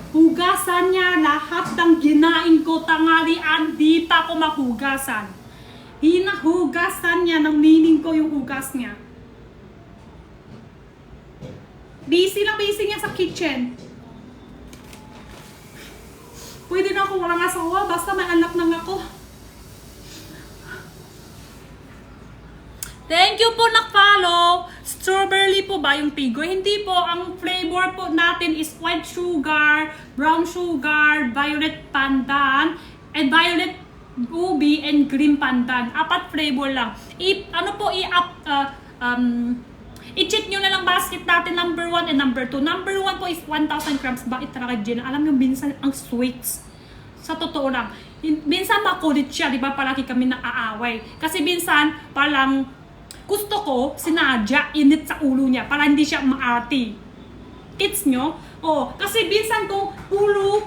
Hugasan niya lahat ng ginain ko tanghalian, di pa ako mahugasan. Hinahugasan niya ng nining ko yung hugas niya. Busy niya sa kitchen. Pwede na ako walang asawa, basta may anak nang ako. Thank you po nag-follow. Strawberry po ba yung tigoy? Hindi po. Ang flavor po natin is white sugar, brown sugar, violet pandan, and violet ubi, and green pandan. 4 flavor lang. I-check nyo na lang basket natin number 1 and number 2. Number 1 po is 1,000 grams. Bakit talaga dyan? Alam nyo, minsan ang sweets. Sa totoo lang. Minsan makulit siya, di ba? Palagi kami naaaway. Kasi minsan, parang gusto ko, sinadya, init sa ulo niya para hindi siya maarte. Kids nyo? Kasi minsan kung ulo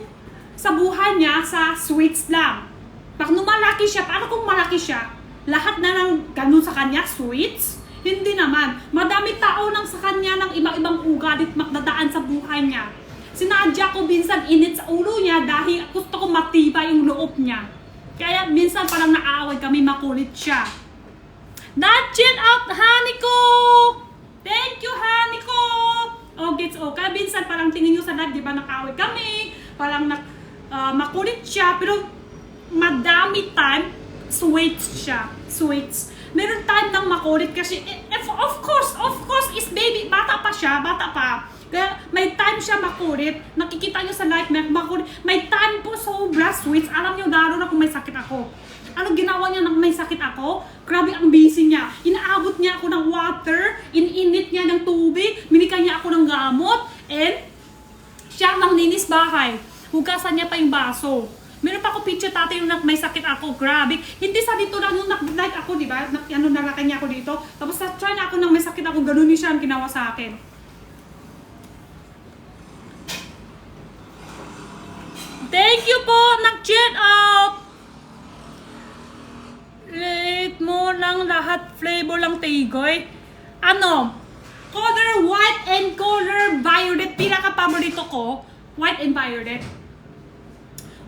sa buhay niya sa sweets lang. Pag lumalaki siya, paano kung malaki siya? Lahat na ng ganun sa kanya, sweets? Hindi naman. Madami tao nang sa kanya ng ibang-ibang ugalit magdadaan sa buhay niya. Sinadya ko minsan init sa ulo niya dahil gusto ko matibay yung loob niya. Kaya minsan parang naaaway kami, makulit siya. That's it out, Haniko! Thank you, Haniko! Gets okay. Minsan parang tingin nyo sa live, di ba, nakaaway kami. Parang makulit siya, pero madami time, sweets siya. Sweets. Meron time nang makulit kasi, of course, is baby. Bata pa siya, bata pa. Kaya may time siya makulit. Nakikita nyo sa live, makulit. May time po sobra sweets. Alam nyo, lalo na kung may sakit ako. Ano ginawa niya nang may sakit ako? Grabe ang busy niya. Inaabot niya ako ng water, ininit niya ng tubig, binigyan niya ako ng gamot, and siya nang linis bahay. Hugasan niya pa yung baso. Meron pa ako picture tatay yung may sakit ako. Grabe. Hindi sa dito lang yung nag-like ako, di ba? Nalakay niya ako dito. Tapos try na ako nang may sakit ako. Ganun siya ang ginawa sa akin. Thank you po. Nag-chat out. Rate mo lang lahat, flavor lang tigoy. Color white and color violet. Pinaka-paborito ko, white and violet.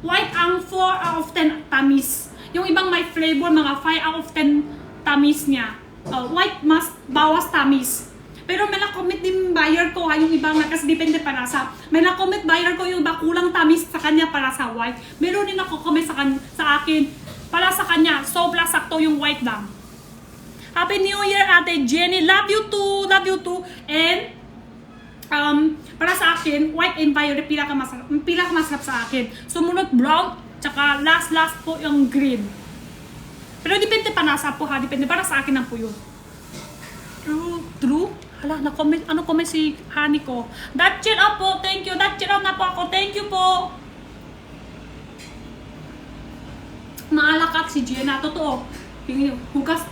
White ang 4 out of 10 tamis. Yung ibang may flavor, mga 5 out of 10 tamis niya. White mas bawas tamis. Pero may na-comment din buyer ko, yung ibang kasi depende para sa. May na-comment buyer ko yung iba kulang tamis sa kanya para sa white. Meron din ako comment sa akin. Para sa kanya, sobra sakto yung white lang. Happy New Year, Ate Jenny. Love you too. Love you too. And, para sa akin, white and violet, pinakamasarap sa akin. Sumunod brown, tsaka last po yung green. Pero depende pa nasa po ha. Depende para sa akin lang po yun. True? Hala, ano comment si Honey ko? That cheer up po. Thank you. That cheer up na po ako. Thank you po. Naalakat si Jenna, totoo. Hugas.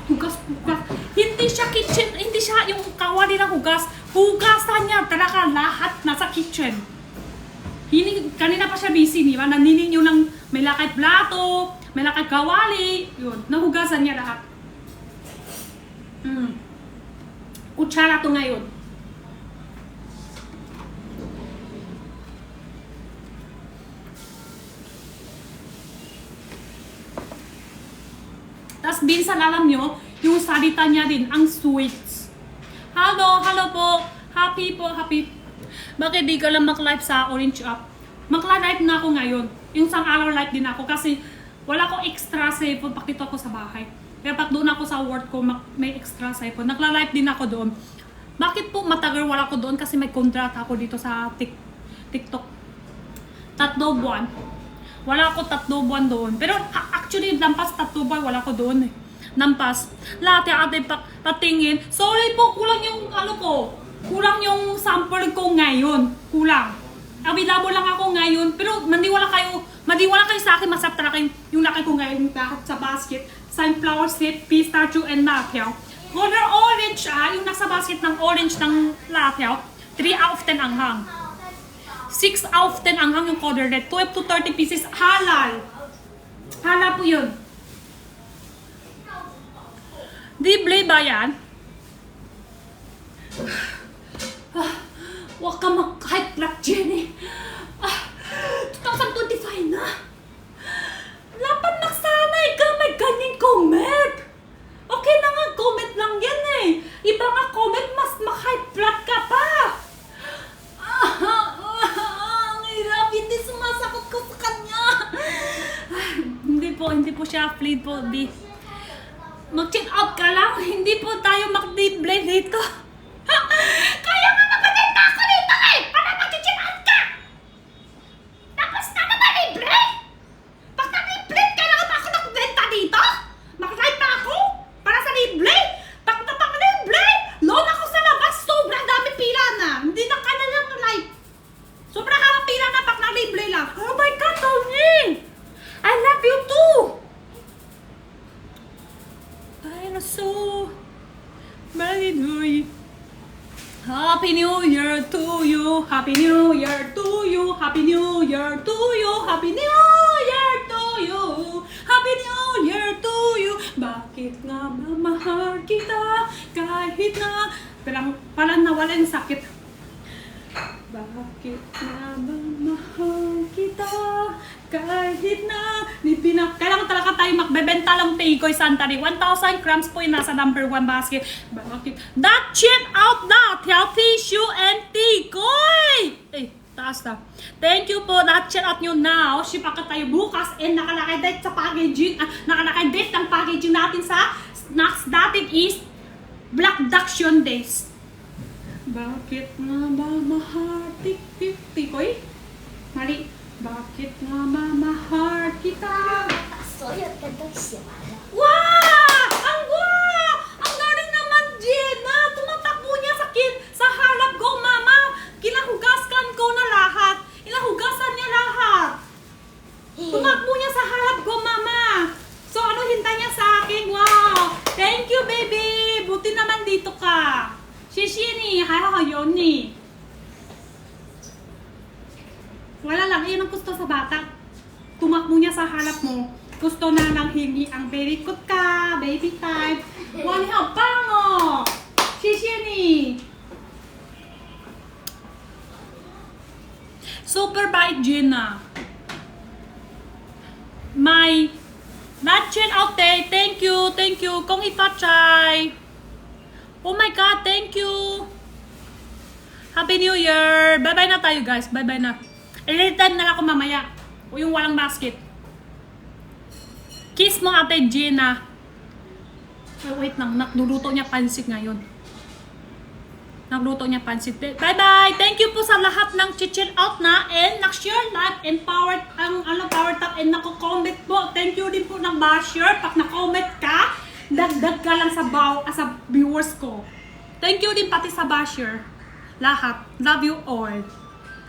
Hindi siya kitchen, hindi siya yung kawali ng hugas. Hugasan niya talaga lahat nasa kitchen. Kanina pa siya busy, di ba? Naninin yung may lakay plato, may lakay kawali. Yun, nahugasan niya lahat. Kutsara to ngayon. Tapos minsan alam nyo, yung salita niya din, ang sweets. Hello po. Happy. Bakit di ka lang mag-live sa Orange App? Mag-live na ako ngayon. Yung isang araw live din ako kasi wala ko extra cellphone. Pakita ko sa bahay. Kaya pag doon ako sa work ko, may extra cellphone. Nagla-live din ako doon. Bakit po matagal wala ko doon? Kasi may kontrata ako dito sa TikTok. 3 buwan. Wala ako 3 buwan doon. Pero actually, lampas 3 buwan, wala ko doon eh. Nampas. Lahat yung ating patingin. Sorry po, kulang yung kulang yung sample ko ngayon. Kulang. Available lang ako ngayon. Pero maniwala kayo sa akin, masarap talaga yung laki ko ngayon lahat sa basket. Sunflower seed, pistachio, and lapyaw. Color orange yung nasa basket ng orange ng lapyaw. 3 out of 10 anghang. 6 out of 10 anghang yung color red. 12 to 30 pieces. Halal. Halal po yun. Diblay ba yan? Huwag ka mag-hype black Jenny. 2025 na. Lapan nagsanay ka. May ganyan comment. Okay na nga, comment lang yan eh. Iba nga comment, mas ma-hype black ka pa. Ang hirap. Hindi sumasakot ko sa kanya. Hindi po siya. Please po. Mag-check out ka lang. Hindi po tayo mag-libre dito. Kaya nga nagbebenta ako dito eh. Para mag-check out ka. Tapos na naman libre. Pag nag-libre, kailangan pa ako nagbenta dito? Mag-live pa ako? Para sa libre? Pag napang-libre, loan ako sa labas. Sobrang dami pila na. Hindi na kaya lang live. Sobrang kang pila na pag nag-libre lang. Oh my God, Tony! I love you too! I'm so Happy New Year to you! Happy New Year to you! Happy New Year to you! Happy New Year to you! Happy New Year to you! Bakit nga mamahal kita kahit na parang nawala yung sakit. Bakit nga mamahal kita kahit na kailangan talaga tayo magbebenta lang Tikoy Santari. 1,000 grams po yung nasa number 1 basket. Bakit? That chin out na! Healthy shoe and Tikoy! Eh, taas na. Thank you po. That chin out nyo now. Ship agad tayo bukas and nakalakay date sa packaging. Nakalakay date ng packaging natin sa snacks natin is Black Duction Days. Bakit nga ba mahal Tikoy? Mali. Bakit nga ba mahal kita? 把所有的都写完了。 Wow! Ang galing naman, Jenna! Tumatakbo niya sa harap ko, mama! Kinahugaskan ko na lahat. Inahugasan niya lahat. Tumakbo niya sa harap ko, mama! So, ano hintay niya sa akin? Wow! Thank you, baby! Buti naman dito ka. Shishini, hayoni. Wala lang, iyan ang gusto sa bata. Tumakbo niya sa harap mo. Gusto na lang hingi ang very good ka, baby type. Wani hao bango! Shishini! Super bite, Gina. My Natchen out day. Thank you. Kong itachay. Oh my God, thank you. Happy New Year. Bye-bye na tayo, guys. Bye-bye na. I-return na lang ako mamaya. O yung walang basket. Kiss mo, Ate Gina. Oh, wait lang. Nagluluto niya pansit ngayon. Nagluto niya pansit. Bye-bye! Thank you po sa lahat ng chill out na and nag-share live and power tap and nako-comment po. Thank you din po ng basher. Pag na-comment ka, dagdag ka lang sa viewers ko. Thank you din pati sa basher. Lahat. Love you all.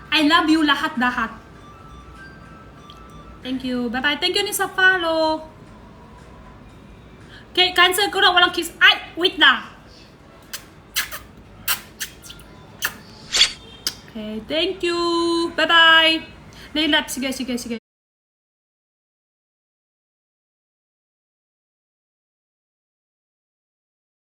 I love you lahat. Thank you. Bye-bye. Thank you din sa follow. Okay, cancel ko na. Walang kiss. Ay! Wait lang. Okay, thank you. Bye-bye. Nailap. Sige.